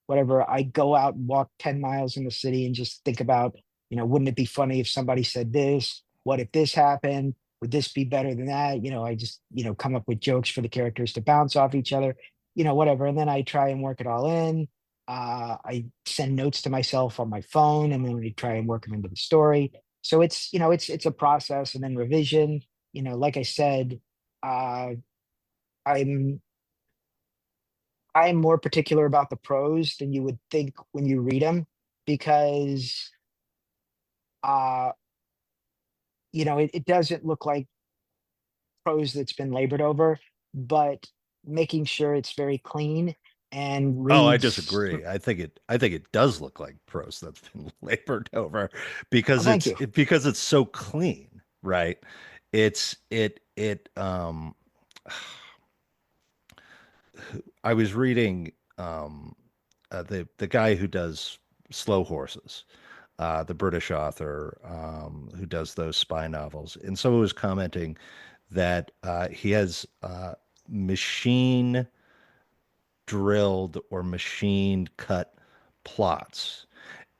whatever. I go out and walk 10 miles in the city and just think about, wouldn't it be funny if somebody said this? What if this happened? Would this be better than that? I just, come up with jokes for the characters to bounce off each other, whatever. And then I try and work it all in. I send notes to myself on my phone, and then we try and work them into the story. So it's a process, and then revision. Like I said, uh, I'm I'm more particular about the prose than you would think when you read them, because uh, it doesn't look like prose that's been labored over, but making sure it's very clean and Oh, I reads. disagree. I think it does look like prose that's been labored over Oh, thank you. because it's so clean, right? It I was reading the guy who does Slow Horses, the British author who does those spy novels, and someone was commenting that he has machine drilled or machine cut plots.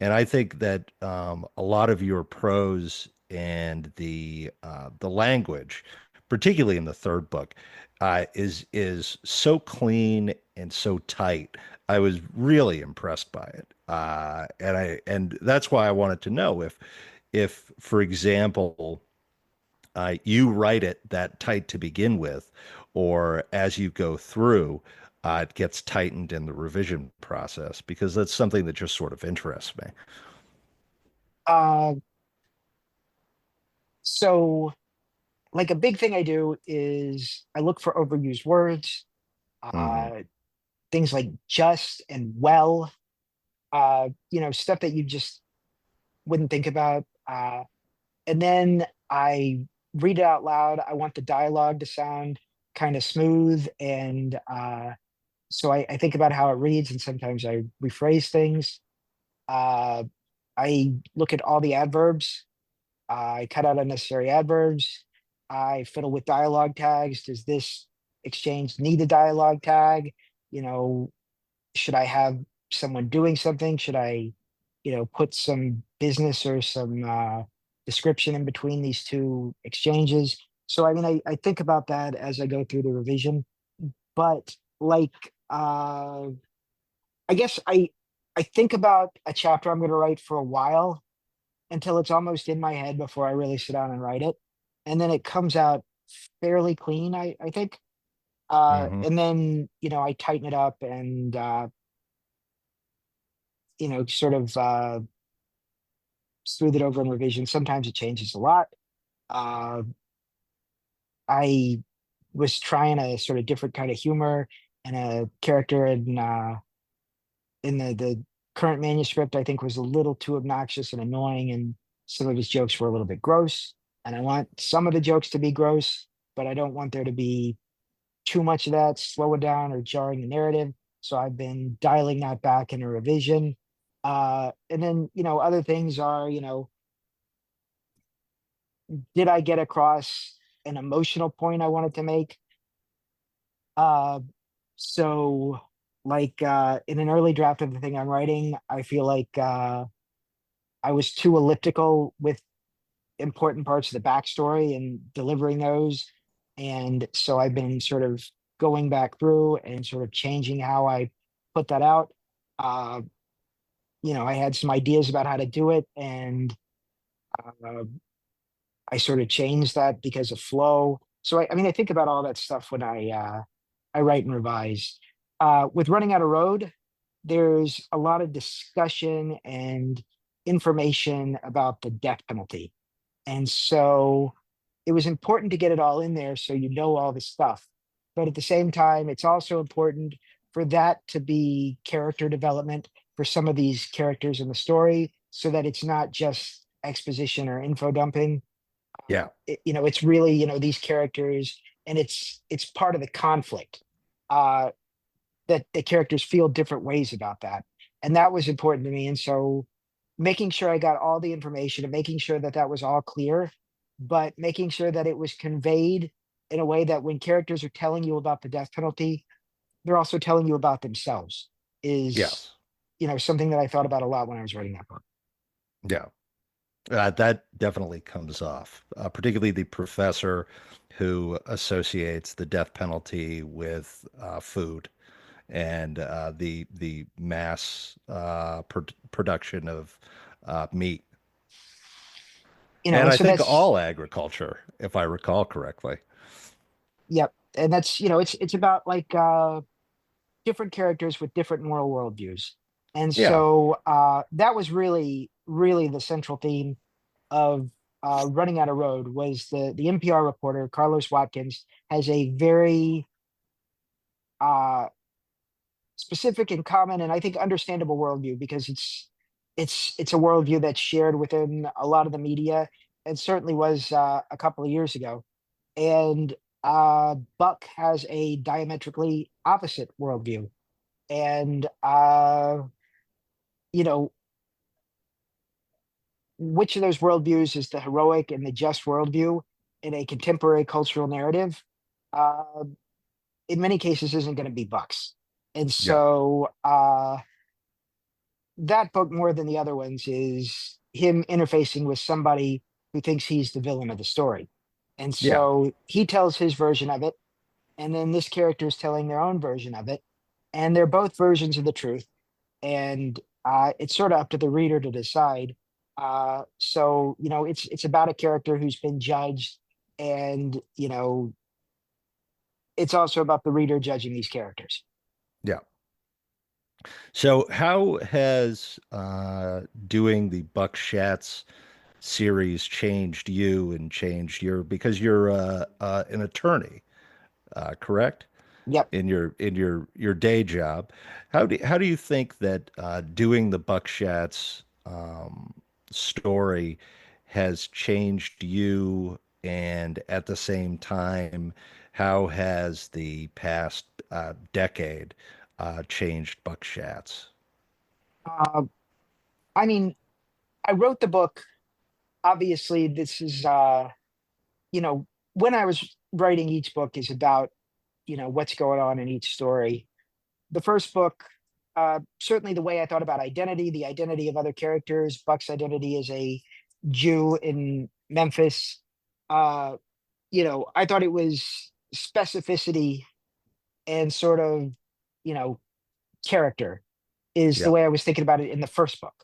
And I think that a lot of your prose and the language, particularly in the third book, is so clean and so tight. I was really impressed by it, and that's why I wanted to know if, for example, you write it that tight to begin with, or as you go through, it gets tightened in the revision process, because that's something that just sort of interests me. Uh, so like a big thing I do is I look for overused words, Hmm. uh, things like just and well, stuff that you just wouldn't think about. And then I read it out loud. I want the dialogue to sound kind of smooth. And so I think about how it reads, and sometimes I rephrase things. Uh, I look at all the adverbs. I cut out unnecessary adverbs. I fiddle with dialogue tags. Does this exchange need a dialogue tag? You know, should I have someone doing something? Should I, put some business or some description in between these two exchanges? So, I mean, I think about that as I go through the revision. But like, I guess I think about a chapter I'm going to write for a while until it's almost in my head before I really sit down and write it, and then it comes out fairly clean. I think, Hmm. and then I tighten it up and sort of smooth it over in revision. Sometimes it changes a lot. Uh, I was trying a sort of different kind of humor and a character in the current manuscript. I think was a little too obnoxious and annoying, and some of his jokes were a little bit gross. And I want some of the jokes to be gross, but I don't want there to be too much of that slowing down or jarring the narrative. So I've been dialing that back in a revision. And then, other things are, did I get across an emotional point I wanted to make? Uh, so like in an early draft of the thing I'm writing, I feel like I was too elliptical with important parts of the backstory and delivering those. And so I've been sort of going back through and sort of changing how I put that out. Uh, I had some ideas about how to do it, and uh, I sort of changed that because of flow. So I mean, I think about all that stuff when I write and revise. With running out of road, there's a lot of discussion and information about the death penalty. And so it was important to get it all in there so you know all this stuff. But at the same time, it's also important for that to be character development for some of these characters in the story so that it's not just exposition or info dumping. Yeah. It's really, these characters, and it's part of the conflict. Uh, that the characters feel different ways about that. And that was important to me. And so making sure I got all the information and making sure that that was all clear, but making sure that it was conveyed in a way that when characters are telling you about the death penalty, they're also telling you about themselves is, Yes. something that I thought about a lot when I was writing that book. Yeah. That definitely comes off, particularly the professor who associates the death penalty with food and the mass production of meat. And And I so think that's, all agriculture, if I recall correctly. yep. And that's, it's about like different characters with different moral worldviews. And Yeah. so that was really, really the central theme of running out of road was the NPR reporter Carlos Watkins has a very uh, specific and common and I think understandable worldview because it's a worldview that's shared within a lot of the media and certainly was a couple of years ago. And Buck has a diametrically opposite worldview. And you know, which of those worldviews is the heroic and the just worldview in a contemporary cultural narrative? Uh, in many cases, isn't going to be Buck's. And Yeah. so that book, more than the other ones, is him interfacing with somebody who thinks he's the villain of the story. And Yeah. so he tells his version of it, and then this character is telling their own version of it. And they're both versions of the truth. And it's sort of up to the reader to decide. So it's about a character who's been judged, and it's also about the reader judging these characters. Yeah. So how has doing the Buck Schatz series changed you and changed because you're an attorney, correct? Yep. In your day job. How do you think that doing the Buck Schatz story has changed you And at the same time, how has the past decade changed Buck Schatz? Uh, I mean, I wrote the book. Obviously, this is, you know, when I was writing each book is about, what's going on in each story. The first book, certainly the way I thought about identity, the identity of other characters. Buck's identity as a Jew in Memphis. Uh, I thought it was specificity and sort of, you know, character is the Yeah, way I was thinking about it in the first book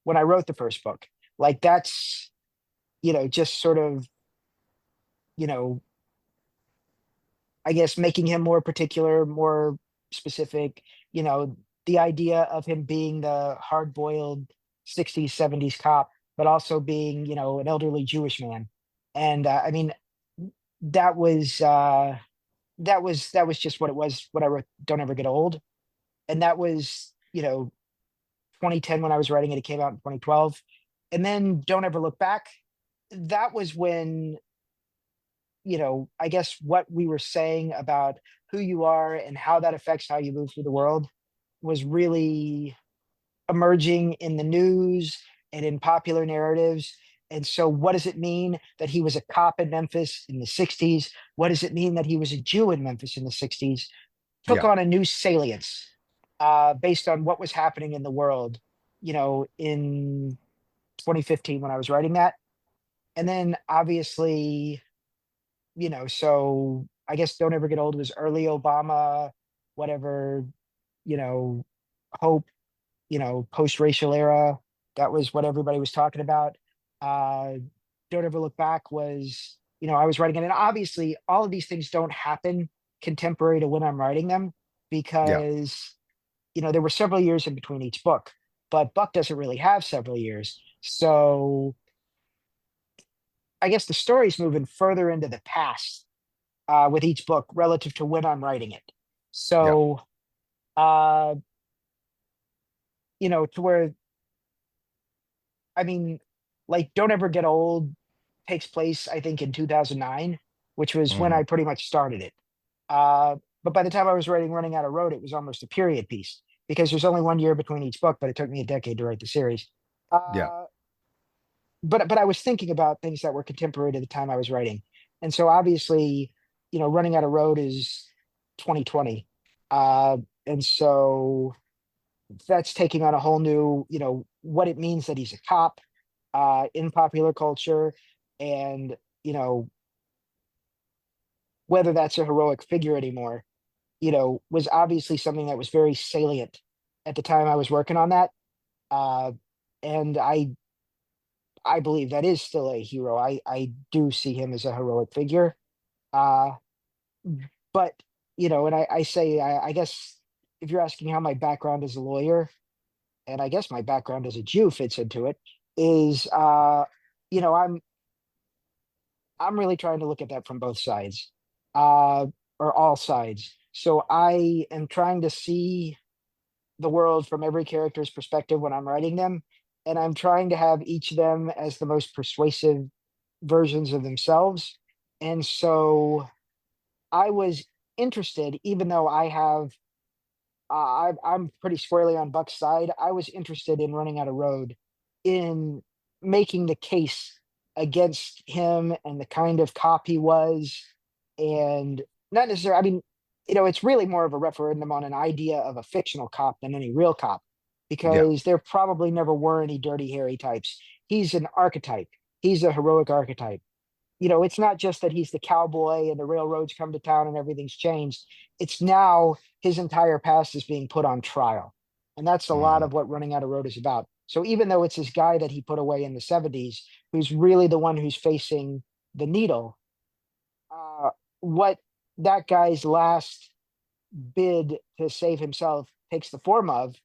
when I wrote the first book. Like that's, just sort of, you know, I guess making him more particular, more specific, the idea of him being the hard-boiled 60s, 70s cop, but also being, an elderly Jewish man. And I mean, that was that was just what it was when I wrote Don't Ever Get Old. And that was, 2010 when I was writing it. It came out in 2012. And then Don't Ever Look Back. That was when, I guess what we were saying about who you are and how that affects how you move through the world was really emerging in the news and in popular narratives. And so, what does it mean that he was a cop in Memphis in the 60s? What does it mean that he was a Jew in Memphis in the 60s? Took yeah, on a new salience based on what was happening in the world, in 2015 when I was writing that. And then obviously, so I guess Don't Ever Get Old was early Obama, whatever, you know, hope, post-racial era. That was what everybody was talking about. Uh, Don't Ever Look Back was, I was writing it. And obviously all of these things don't happen contemporary to when I'm writing them yeah, because, there were several years in between each book, but Buck doesn't really have several years. So I guess the story's moving further into the past with each book relative to when I'm writing it. yeah. So, uh, to where, I mean, like, Don't Ever Get Old takes place, I think, in 2009, which was when Hmm. I pretty much started it. Uh, but by the time I was writing Running Out of Road, it was almost a period piece because there's only 1 year between each book, but it took me a decade to write the series. Yeah, Uh, but I was thinking about things that were contemporary to the time I was writing. And so obviously, Running Out of Road is 2020. Uh, and so that's taking on a whole new, what it means that he's a cop in popular culture and, whether that's a heroic figure anymore, was obviously something that was very salient at the time I was working on that. Uh, and I believe that is still a hero. I do see him as a heroic figure. Uh, but and I say I guess if you're asking how my background as a lawyer, and I guess my background as a Jew fits into it, is you know, I'm I'm really trying to look at that from both sides, uh, or all sides. So I am trying to see the world from every character's perspective when I'm writing them, and I'm trying to have each of them as the most persuasive versions of themselves. And so I was interested, even though I'm pretty squarely on Buck's side. I was interested in Running Out of Road, in making the case against him and the kind of cop he was, and not necessarily. I mean, it's really more of a referendum on an idea of a fictional cop than any real cop, yeah. because there probably never were any dirty, hairy types. He's an archetype. He's a heroic archetype. It's not just that he's the cowboy and the railroads come to town and everything's changed. It's now his entire past is being put on trial. And that's a lot Hmm. of what Running Out of Road is about. So even though it's this guy that he put away in the 70s, who's really the one who's facing the needle, what that guy's last bid to save himself takes the form of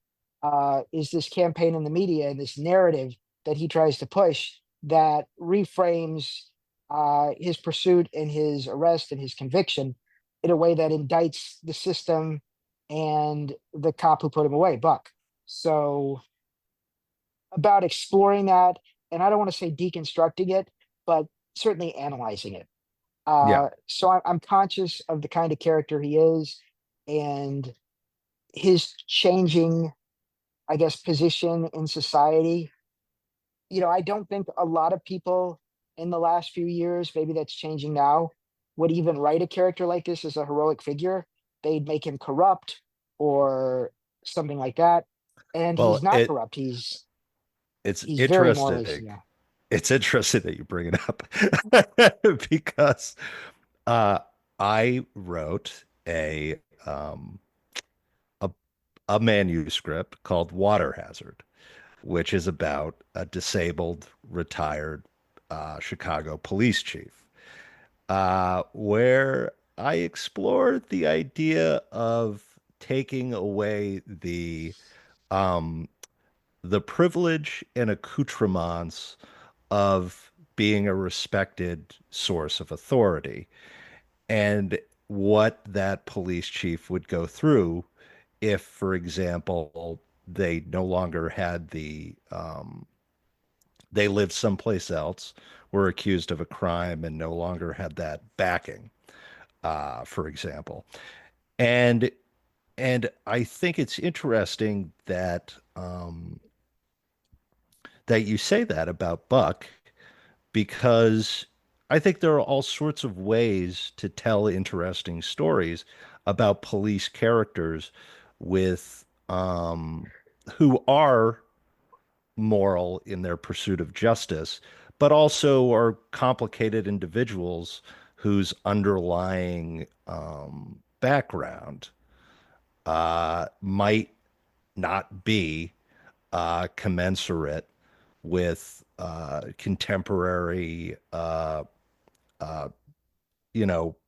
is this campaign in the media and this narrative that he tries to push that reframes his pursuit and his arrest and his conviction in a way that indicts the system and the cop who put him away, Buck. So about exploring that, and I don't want to say deconstructing it, but certainly analyzing it. Yeah. So I'm conscious of the kind of character he is and his changing, I guess, position in society. I don't think a lot of people in the last few years, maybe that's changing now, would even write a character like this as a heroic figure. They'd make him corrupt or something like that. And he's Well, not corrupt. it's He's very morally, interesting. yeah. It's interesting that you bring it up because uh, I wrote a a manuscript called Water Hazard, which is about a disabled retired Chicago police chief, where I explored the idea of taking away um, the privilege and accoutrements of being a respected source of authority and what that police chief would go through if, for example, they no longer had they lived someplace else, were accused of a crime, and no longer had that backing, for example. And and I think it's interesting that you say that about Buck because I think there are all sorts of ways to tell interesting stories about police characters with who are moral in their pursuit of justice, but also are complicated individuals whose underlying background might not be commensurate with contemporary,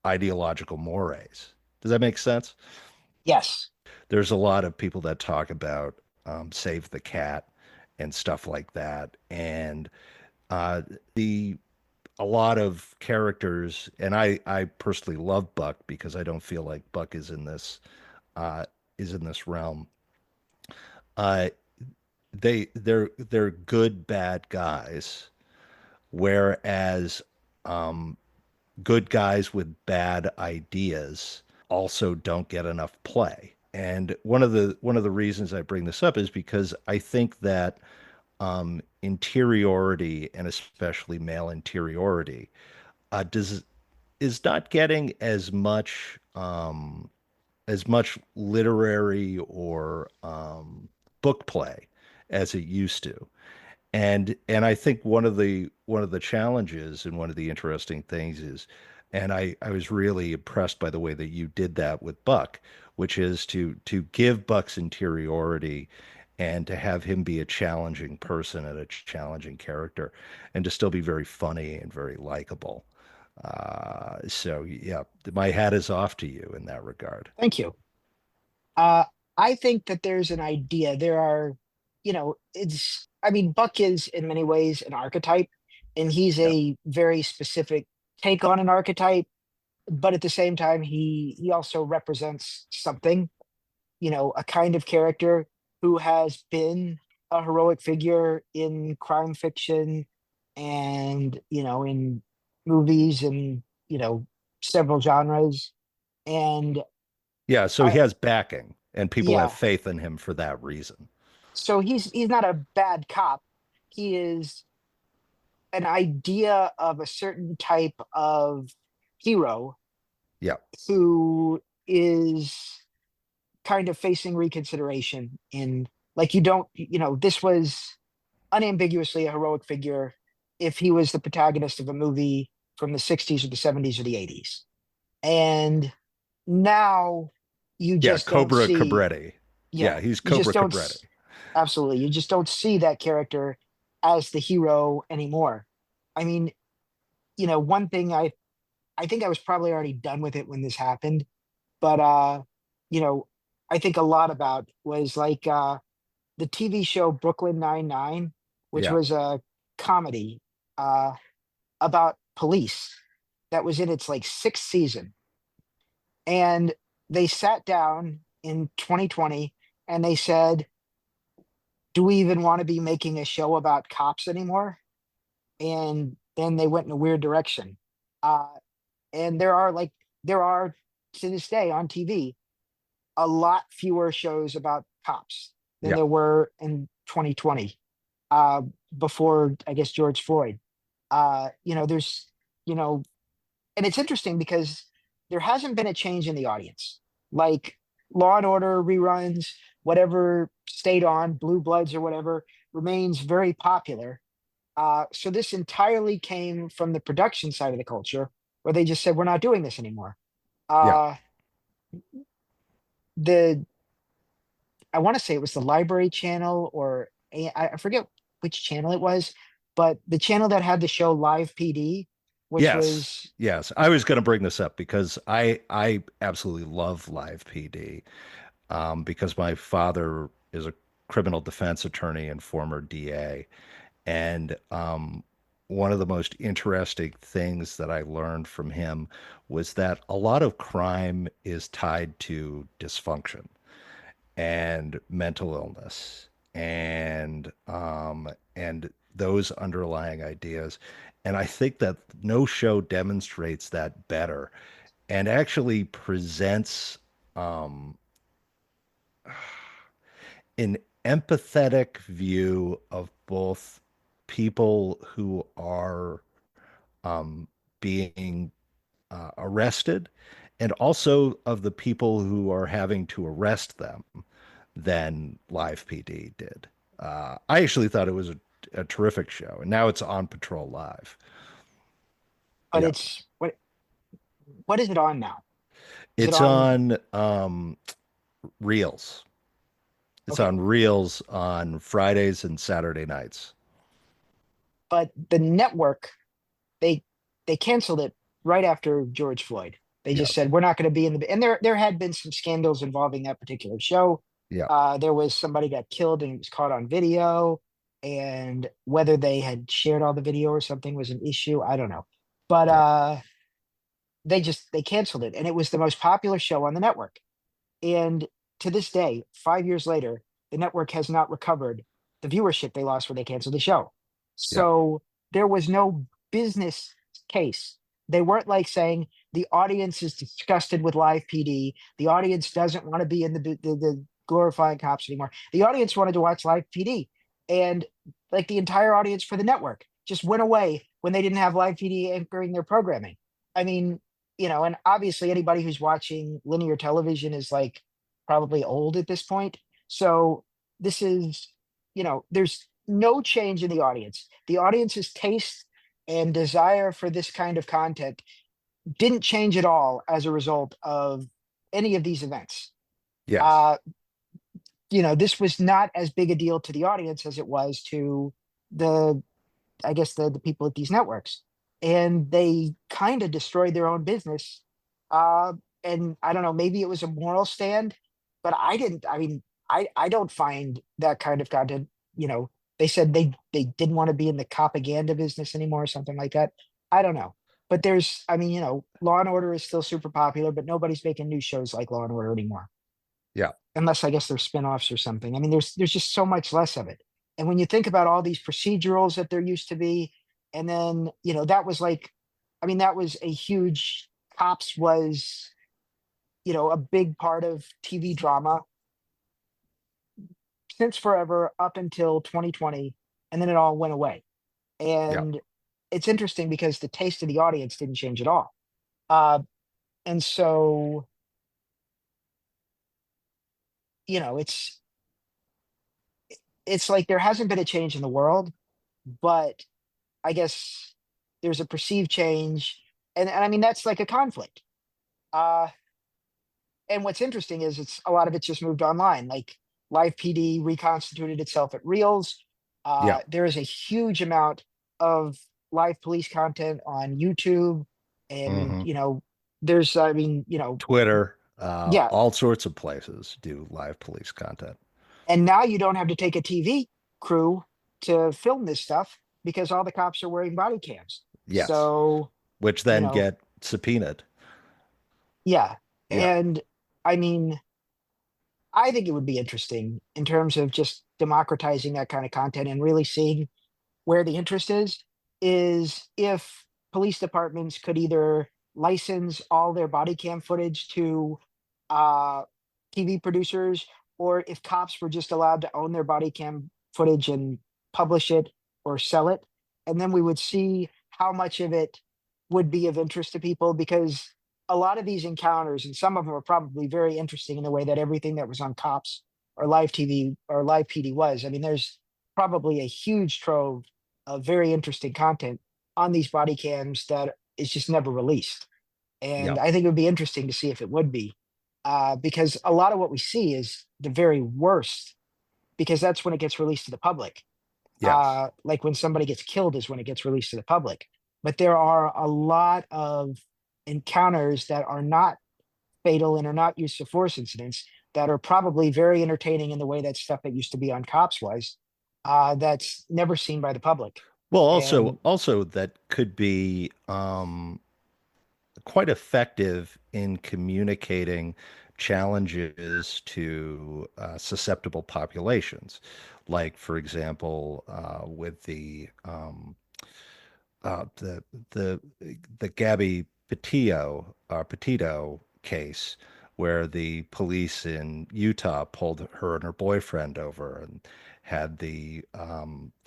ideological mores. Does that make sense? Yes. There's a lot of people that talk about Save the Cat and stuff like that, and uh, the a lot of characters, and I personally love Buck because I don't feel like Buck uh, is in this realm. Uh, they're good bad guys, whereas um, good guys with bad ideas also don't get enough play. And one of the reasons I bring this up is because I think that interiority and especially male interiority does is not getting as much literary or book play as it used to. And I think one of the challenges and one of the interesting things is, and I was really impressed by the way that you did that with Buck, which is to give Buck's interiority and to have him be a challenging person and a challenging character, and to still be very funny and very likable. So yeah, my hat is off to you in that regard. Thank you. Uh, I think that there's an idea. There are, I mean, Buck is in many ways an archetype, and he's Yeah. a very specific take on an archetype, but at the same time, he also represents something, a kind of character who has been a heroic figure in crime fiction and, in movies and, several genres. And Yeah, so he I, has backing, and people have yeah, faith in him for that reason. so he's not a bad cop. He is an idea of a certain type of hero Yeah. who is kind of facing reconsideration in, like, you don't, this was unambiguously a heroic figure if he was the protagonist of a movie from the 60s or the 70s or the 80s. And now you Yeah, just don't Cobra see, Cabretti. yeah, Yeah, he's you just Cobra don't, Cabretti. absolutely, you just don't see that character as the hero anymore. I mean, one thing I think I was probably already done with it when this happened, but you know, I think a lot about was like the TV show Brooklyn Nine-Nine, which Yeah. was a comedy uh about police that was in its like sixth season. And they sat down in 2020 and they said, do we even want to be making a show about cops anymore? And and they went in a weird direction. Uh, and there are to this day on TV a lot fewer shows about cops than Yeah. there were in 2020, uh, before I guess George Floyd. There's you know, and it's interesting because there hasn't been a change in the audience. Like Law and Order reruns, whatever stayed on, Blue Bloods or whatever, remains very popular. So this entirely came from the production side of the culture, where they just said we're not doing this anymore. Yeah. Uh, the I want to say it was the Library Channel, or I forget which channel it was, but the channel that had the show Live PD, which Yes. was Yes. I was going to bring this up because I absolutely love Live PD, because my father is a criminal defense attorney and former DA. And one of the most interesting things that I learned from him was that a lot of crime is tied to dysfunction and mental illness and those underlying ideas. And I think that no show demonstrates that better and actually presents um, an empathetic view of both people who are um, being arrested and also of the people who are having to arrest them than Live PD did. I actually thought it was a terrific show, and now it's on Patrol Live. but Yeah, it's what is it on now? Is it it's on? on Reels. It's Okay, on Reels on Fridays and Saturday nights. but the network, they they canceled it right after George Floyd. They Yeah, just said we're not going to be in the, and there had been some scandals involving that particular show. yeah, There was somebody got killed and it was caught on video, and whether they had shared all the video or something was an issue. I don't know, but yeah, they canceled it, and it was the most popular show on the network. And to this day, 5 years later, the network has not recovered the viewership they lost when they canceled the show. yeah, So there was no business case. They weren't like saying the audience is disgusted with Live PD. The audience doesn't want to be in the glorifying cops anymore. The audience wanted to watch Live PD. And like the entire audience for the network just went away when they didn't have Live PD anchoring their programming. I mean, and obviously anybody who's watching linear television is like probably old at this point. So this is, there's no change in the audience. The audience's taste and desire for this kind of content didn't change at all as a result of any of these events. yes, Uh, this was not as big a deal to the audience as it was to the I guess the people at these networks, and they kind of destroyed their own business. Uh, and I don't know, maybe it was a moral stand, but I didn't. I mean, I don't find that kind of content. They said they didn't want to be in the propaganda business anymore, or something like that. I don't know, but I mean, Law and Order is still super popular, but nobody's making new shows like Law and Order anymore, yeah, unless I guess they're spin-offs or something. I mean, there's just so much less of it. And when you think about all these procedurals that there used to be, and then, that was like, I mean, that was a huge Cops was, a big part of TV drama since forever up until 2020, and then it all went away. yeah, And it's interesting because the taste of the audience didn't change at all. Uh, and so, you know, it's it's like there hasn't been a change in the world, but I guess there's a perceived change, and I mean that's like a conflict. Uh, and what's interesting is it's a lot of it's just moved online. Like Live PD reconstituted itself at Reels. yeah. There is a huge amount of live police content on YouTube, and Hmm. there's I mean Twitter, yeah, all sorts of places do live police content. and now you don't have to take a TV crew to film this stuff because all the cops are wearing body cams. Yes, So which you then know get subpoenaed. Yeah. Yeah, And I mean, I think it would be interesting in terms of just democratizing that kind of content and really seeing where the interest is. is if police departments could either license all their body cam footage to uh, TV producers, or if cops were just allowed to own their body cam footage and publish it or sell it. And then we would see how much of it would be of interest to people, because a lot of these encounters, and some of them are probably very interesting in the way that everything that was on Cops or live TV or live PD was. I mean, there's probably a huge trove of very interesting content on these body cams that is just never released. And Yep. I think it would be interesting to see if it would be, because a lot of what we see is the very worst, because that's when it gets released to the public. Yes. Like when somebody gets killed is when it gets released to the public. But there are a lot of encounters that are not fatal and are not use of force incidents that are probably very entertaining in the way that stuff that used to be on Cops was, that's never seen by the public. Well, And also that could be quite effective in communicating challenges to susceptible populations. Like, for example, with the the the Gabby Petito case, where the police in Utah pulled her and her boyfriend over and had the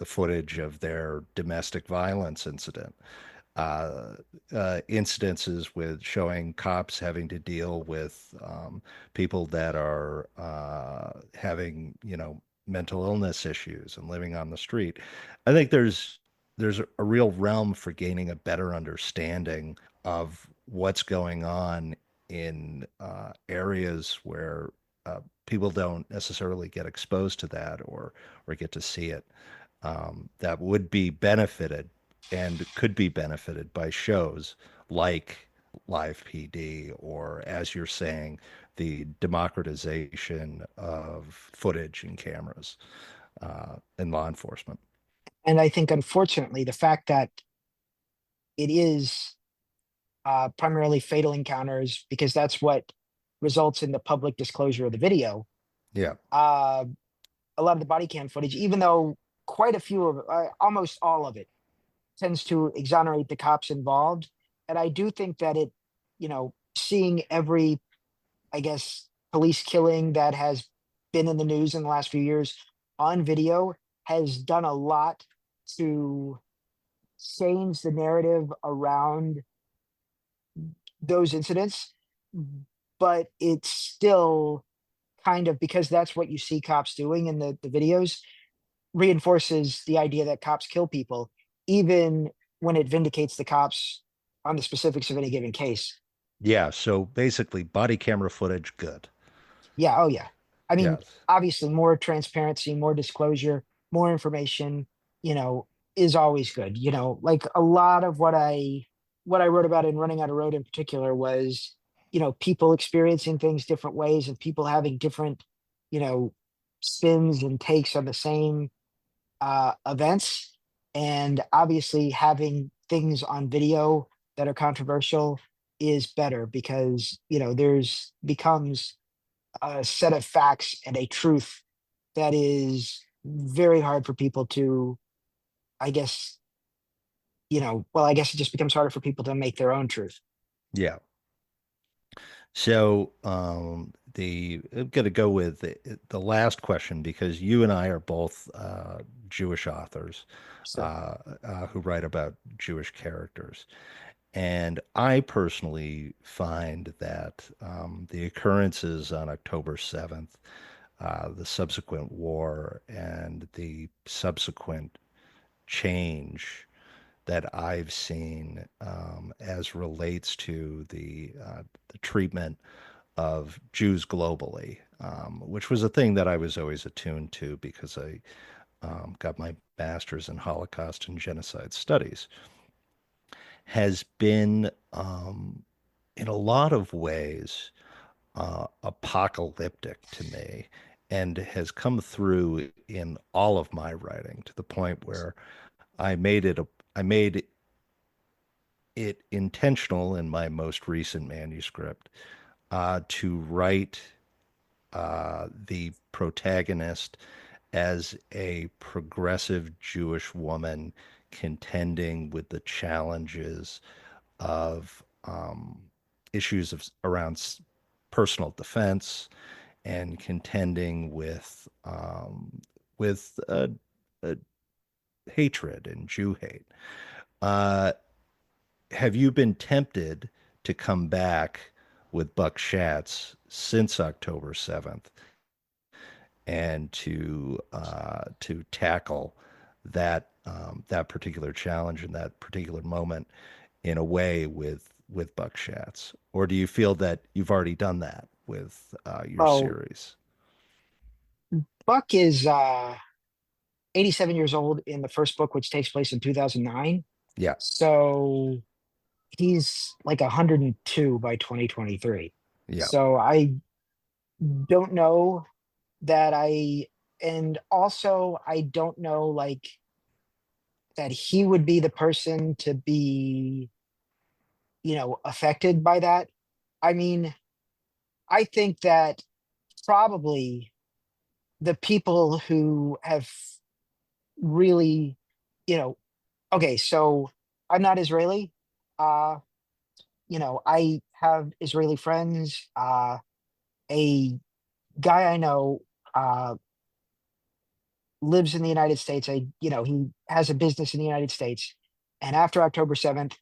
footage of their domestic violence incident. uh, Incidences with showing cops having to deal with people that are having, mental illness issues and living on the street. I think there's a real realm for gaining a better understanding of what's going on in areas where people don't necessarily get exposed to that or get to see it, that would be benefited and could be benefited by shows like Live PD, or, as you're saying, the democratization of footage and cameras in law enforcement. I think unfortunately the fact that it is primarily fatal encounters, because that's what results in the public disclosure of the video. Yeah. Uh, a lot of the body cam footage, even though quite a few of almost all of it tends to exonerate the cops involved. And I do think that it, seeing every, I guess, police killing that has been in the news in the last few years on video has done a lot to change the narrative around those incidents. But it's still kind of, because that's what you see cops doing in the videos, reinforces the idea that cops kill people, even when it vindicates the cops on the specifics of any given case. Yeah. So basically, body camera footage, good. Yeah, oh yeah. I mean, Yes. obviously, more transparency, more disclosure, more information, you know, is always good. Like a lot of what I wrote about in Running Out of Road in particular was, people experiencing things different ways and people having different, you know, spins and takes on the same events. And obviously, having things on video that are controversial is better, because, there's becomes a set of facts and a truth that is very hard for people to, I guess, well, I guess it just becomes harder for people to make their own truth. Yeah. So I'm going to go with the last question, because you and I are both Jewish authors So, who write about Jewish characters. And I personally find that the occurrences on October 7th, the subsequent war, and the subsequent change that I've seen as relates to the treatment of Jews globally, which was a thing that I was always attuned to because I got my master's in Holocaust and Genocide Studies, has been, in a lot of ways, apocalyptic to me, and has come through in all of my writing to the point where I made it intentional in my most recent manuscript to write the protagonist as a progressive Jewish woman contending with the challenges of issues around personal defense and contending with uh, hatred and Jew hate. Uh, have you been tempted to come back with Buck Schatz since October 7th and to tackle that particular challenge and that particular moment in a way with Buck Schatz, or do you feel that you've already done that with your Oh, series? Buck is 87 years old in the first book, which takes place in 2009. Yeah, So he's like 102 by 2023. yeah, So I don't know that and also I don't know like that he would be the person to be, affected by that. I mean, I think that probably the people who have really, you know, okay, so I'm not Israeli. Uh, I have Israeli friends. A guy I know uh lives in the United States. He has a business in the United States. And after October 7th,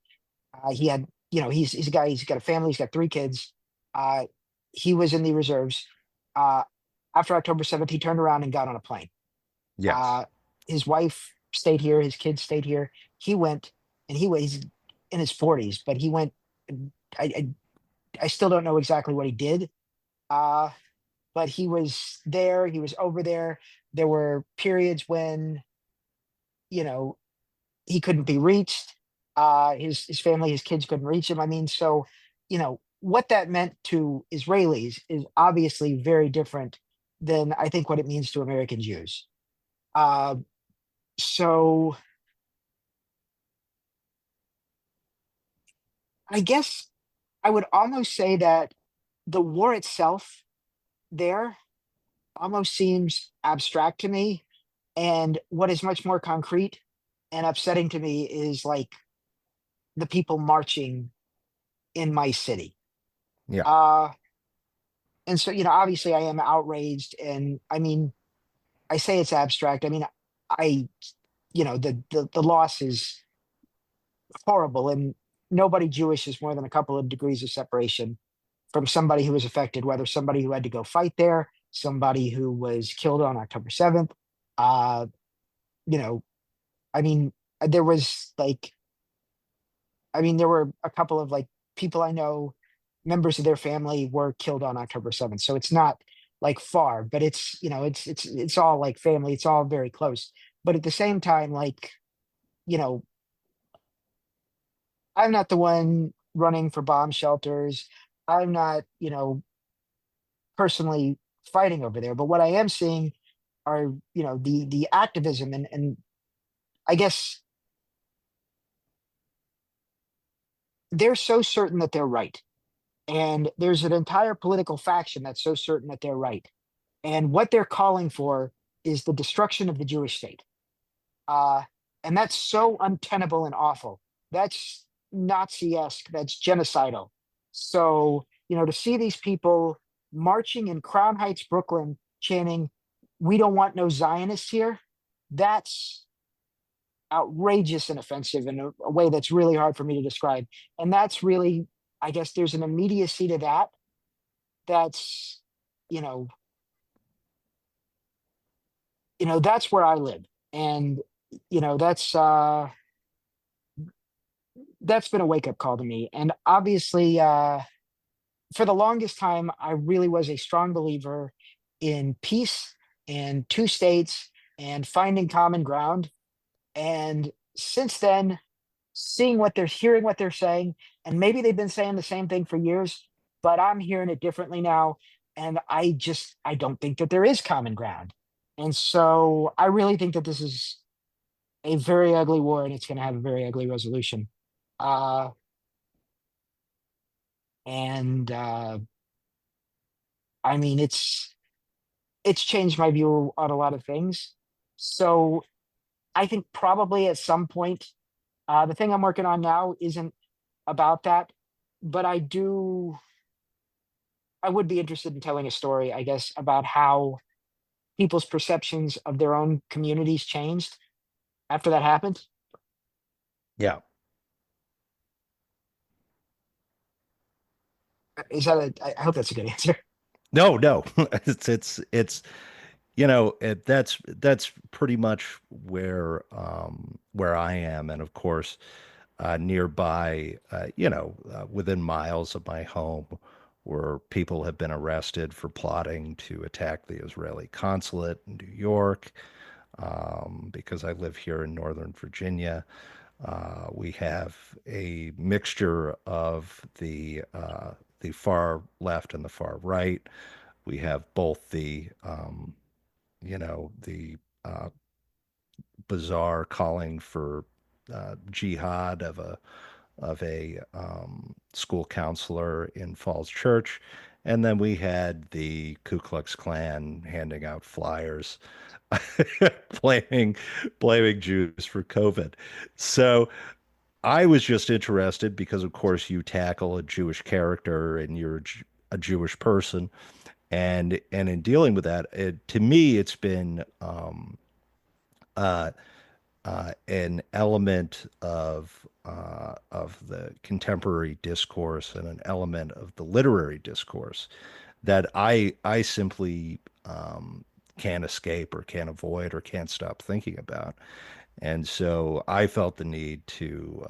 he had, he's a guy, he's got a family, he's got 3 kids. Uh, he was in the reserves. Uh, After October 7th, he turned around and got on a plane. yes, Uh, his wife stayed here, his kids stayed here. He went and he's in his 40s, but he went. I, I, I still don't know exactly what he did. Uh, but he was there, he was over there. There were periods when, you know, he couldn't be reached. His family, his kids couldn't reach him. I mean, so what that meant to Israelis is obviously very different than I think what it means to American Jews. Uh, so I guess I would almost say that the war itself there almost seems abstract to me. And what is much more concrete and upsetting to me is like the people marching in my city. yeah, Uh, and so, obviously I am outraged. And I mean, I say it's abstract. I mean, I, the loss is horrible. And nobody Jewish is more than a couple of degrees of separation from somebody who was affected, whether somebody who had to go fight there, somebody who was killed on October 7th. Uh, you know, I mean, there was like, there were a couple of like people I know, members of their family were killed on October 7th. So it's not like far, but it's, it's all like family. It's all very close. But at the same time, like, you know, I'm not the one running for bomb shelters. I'm not, personally fighting over there. But what I am seeing are, the activism and I guess they're so certain that they're right. And there's an entire political faction that's so certain that they're right. And what they're calling for is the destruction of the Jewish state. Uh, and that's so untenable and awful. That's Nazi-esque, that's genocidal. So, to see these people marching in Crown Heights, Brooklyn, chanting, "We don't want no Zionists here," that's outrageous and offensive in a way that's really hard for me to describe. And that's really, I guess there's an immediacy to that. That's, you know, that's where I live. And, you know, that's uh that's been a wake-up call to me. And obviously, for the longest time, I really was a strong believer in peace and 2 states and finding common ground. And since then, hearing what they're saying, and maybe they've been saying the same thing for years, but I'm hearing it differently now. And I don't think that there is common ground. And so I really think that this is a very ugly war and it's going to have a very ugly resolution. Uh, and I mean, it's changed my view on a lot of things. So I think probably at some point, the thing I'm working on now isn't about that, but I would be interested in telling a story, I guess, about how people's perceptions of their own communities changed after that happened. Yeah. Is that I hope that's a good answer. No, no. It's that's pretty much where I am, and of course, nearby, within miles of my home, where people have been arrested for plotting to attack the Israeli consulate in New York, because I live here in Northern Virginia. We have a mixture of the far left and the far right. We have both the bizarre calling for jihad of a school counselor in Falls Church, and then we had the Ku Klux Klan handing out flyers, blaming blaming Jews for COVID. So I was just interested because, of course, you tackle a Jewish character and you're a Jewish person, and in dealing with that, to me, it's been uh, an element of the contemporary discourse and an element of the literary discourse that I simply can't escape or can't avoid or can't stop thinking about. And so I felt the need to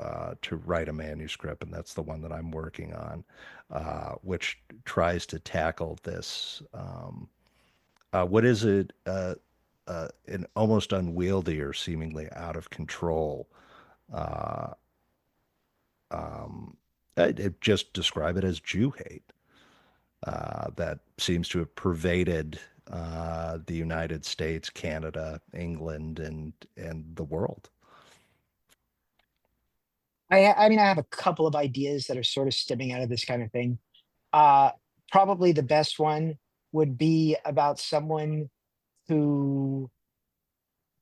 write a manuscript, and that's the one that I'm working on, which tries to tackle this. What is it? An almost unwieldy or seemingly out of control. Uh, I'd just describe it as Jew hate that seems to have pervaded the United States, Canada, England, and the world. I mean, I have a couple of ideas that are sort of stemming out of this kind of thing. Uh, Probably the best one would be about someone who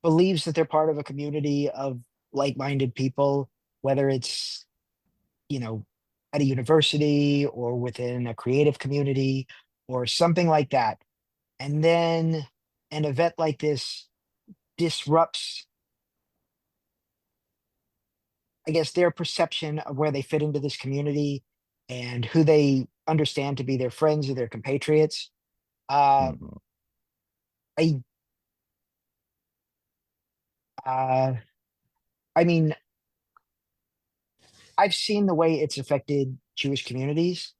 believes that they're part of a community of like-minded people, whether it's, you know, at a university or within a creative community or something like that. And then an event like this disrupts, I guess, their perception of where they fit into this community and who they understand to be their friends or their compatriots. Uh, Mhm. I, uh, I mean, I've seen the way it's affected Jewish communities.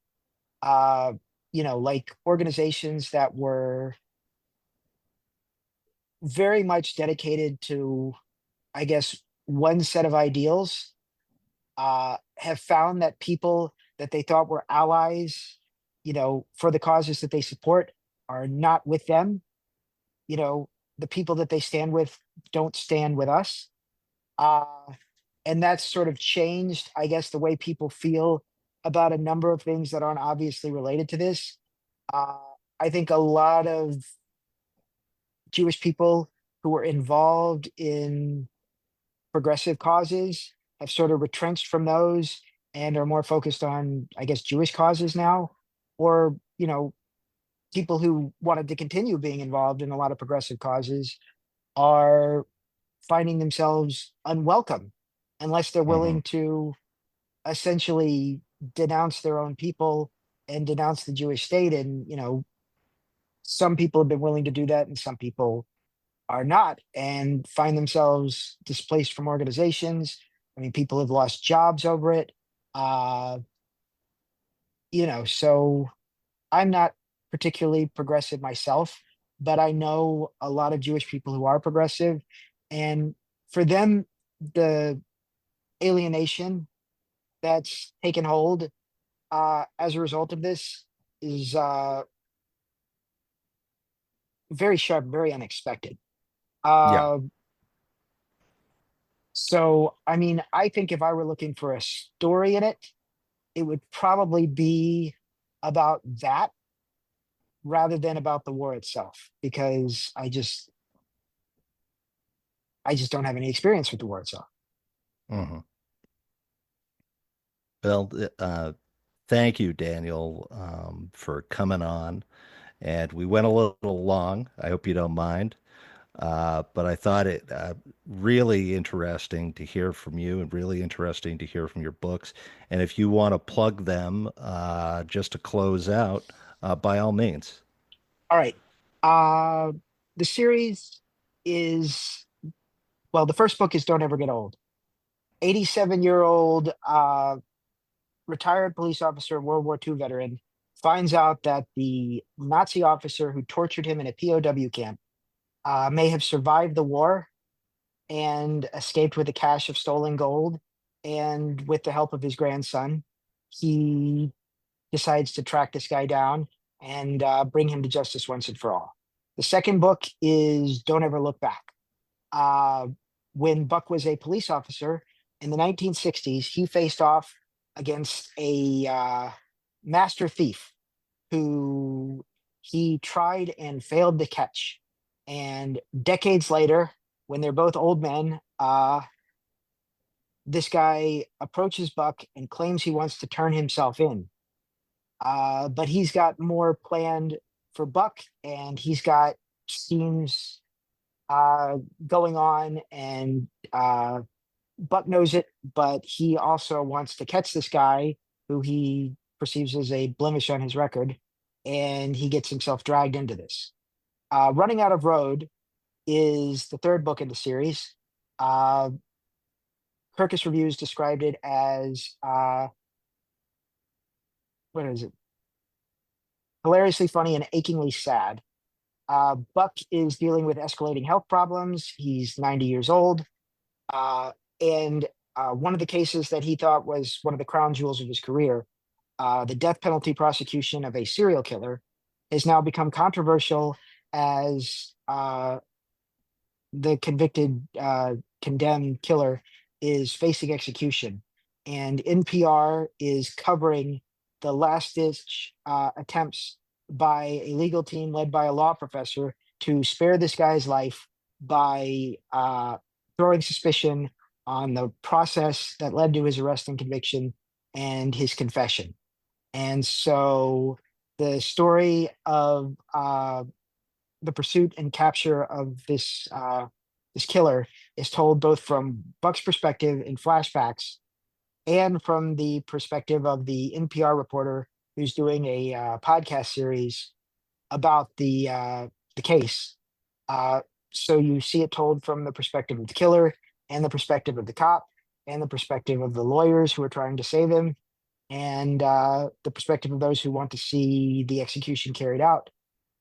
Uh, like organizations that were very much dedicated to, I guess, one set of ideals, have found that people that they thought were allies, for the causes that they support are not with them. You know, the people that they stand with don't stand with us. Uh, and that's sort of changed, I guess, the way people feel about a number of things that aren't obviously related to this. Uh, I think a lot of Jewish people who were involved in progressive causes have sort of retrenched from those and are more focused on, I guess, Jewish causes now, or, people who wanted to continue being involved in a lot of progressive causes are finding themselves unwelcome unless they're Mhm. willing to essentially denounce their own people and denounce the Jewish state. And, some people have been willing to do that and some people are not and find themselves displaced from organizations. I mean, people have lost jobs over it. Uh, so I'm not particularly progressive myself, but I know a lot of Jewish people who are progressive. And for them, the alienation that's taken hold as a result of this is very sharp, very unexpected. Yeah, Uh, I mean, I think if I were looking for a story in it, it would probably be about that rather than about the war itself, because I just don't have any experience with the war itself. Mhm. Well, thank you, Daniel, for coming on. And we went a little long. I hope you don't mind. But I thought it really interesting to hear from you and really interesting to hear from your books. And if you want to plug them just to close out, by all means. All right. Uh, the series is, well, the first book is Don't Ever Get Old. 87-year-old retired police officer, World War II veteran, finds out that the Nazi officer who tortured him in a POW camp may have survived the war and escaped with a cache of stolen gold. And with the help of his grandson, he decides to track this guy down and bring him to justice once and for all. The second book is Don't Ever Look Back. Uh, when Buck was a police officer in the 1960s, he faced off against a master thief who he tried and failed to catch. And decades later, when they're both old men, this guy approaches Buck and claims he wants to turn himself in. But he's got more planned for Buck, and he's got schemes uh, going on, and Buck knows it, but he also wants to catch this guy who he perceives as a blemish on his record, and he gets himself dragged into this. Running Out of Road is the third book in the series. Uh, Kirkus Reviews described it as what is it? Hilariously funny and achingly sad. Buck is dealing with escalating health problems. He's 90 years old. Uh, and one of the cases that he thought was one of the crown jewels of his career, the death penalty prosecution of a serial killer, has now become controversial as the convicted, condemned killer is facing execution. And NPR is covering the last ditch attempts by a legal team led by a law professor to spare this guy's life by throwing suspicion on the process that led to his arrest and conviction and his confession. And so the story of the pursuit and capture of this killer is told both from Buck's perspective in flashbacks and from the perspective of the NPR reporter who's doing a podcast series about the case. Uh, so you see it told from the perspective of the killer and the perspective of the cop and the perspective of the lawyers who are trying to save him and the perspective of those who want to see the execution carried out.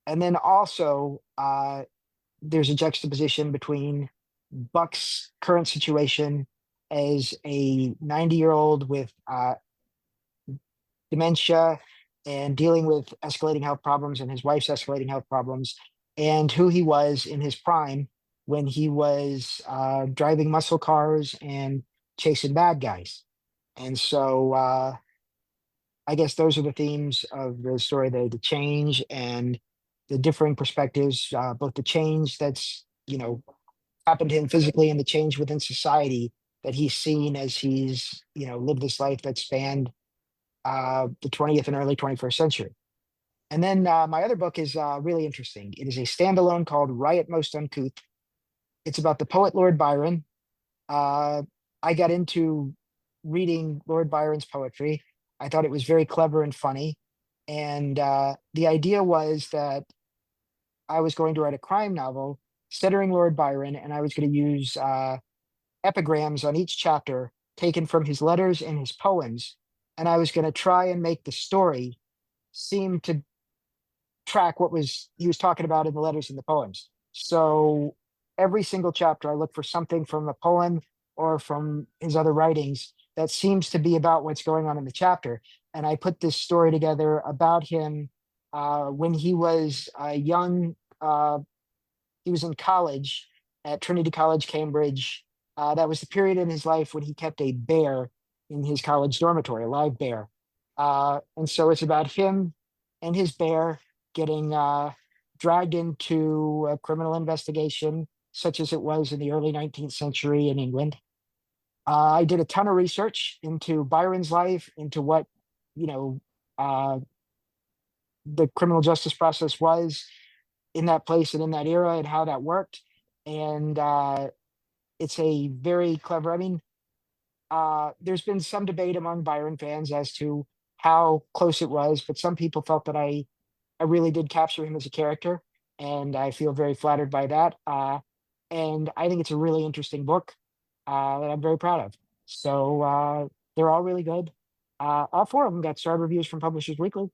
And then also there's a juxtaposition between Buck's current situation as a 90-year-old with dementia and dealing with escalating health problems and his wife's escalating health problems, and who he was in his prime when he was driving muscle cars and chasing bad guys. And so I guess those are the themes of the story, the change and the differing perspectives, both the change that's, happened to him physically and the change within society that he's seen as he's, lived this life that spanned the 20th and early 21st century. And then my other book is really interesting. It is a standalone called Riot Most Uncouth. It's about the poet Lord Byron. I got into reading Lord Byron's poetry. I thought it was very clever and funny. And the idea was that I was going to write a crime novel centering Lord Byron, and I was going to use epigrams on each chapter taken from his letters and his poems. And I was going to try and make the story seem to track what he was talking about in the letters and the poems. So every single chapter, I look for something from the poem or from his other writings that seems to be about what's going on in the chapter. And I put this story together about him when he was young. He was in college at Trinity College, Cambridge. That was the period in his life when he kept a bear in his college dormitory, a live bear. And so it's about him and his bear getting dragged into a criminal investigation, such as it was in the early 19th century in England. I did a ton of research into Byron's life, into what, you know, uh, the criminal justice process was in that place and in that era and how that worked. And it's a very clever, I mean, there's been some debate among Byron fans as to how close it was, but some people felt that I really did capture him as a character, and I feel very flattered by that. And I think it's a really interesting book that I'm very proud of. So they're all really good. All four of them got star reviews from Publishers Weekly,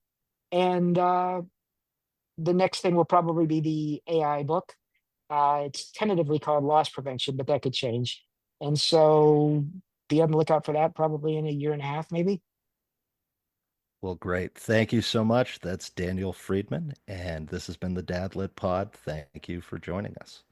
and the next thing will probably be the AI book. It's tentatively called Loss Prevention, but that could change. And so be on the lookout for that probably in a year and a half, maybe. Well, great. Thank you so much. That's Daniel Friedman, and this has been the Dad Lit Pod. Thank you for joining us.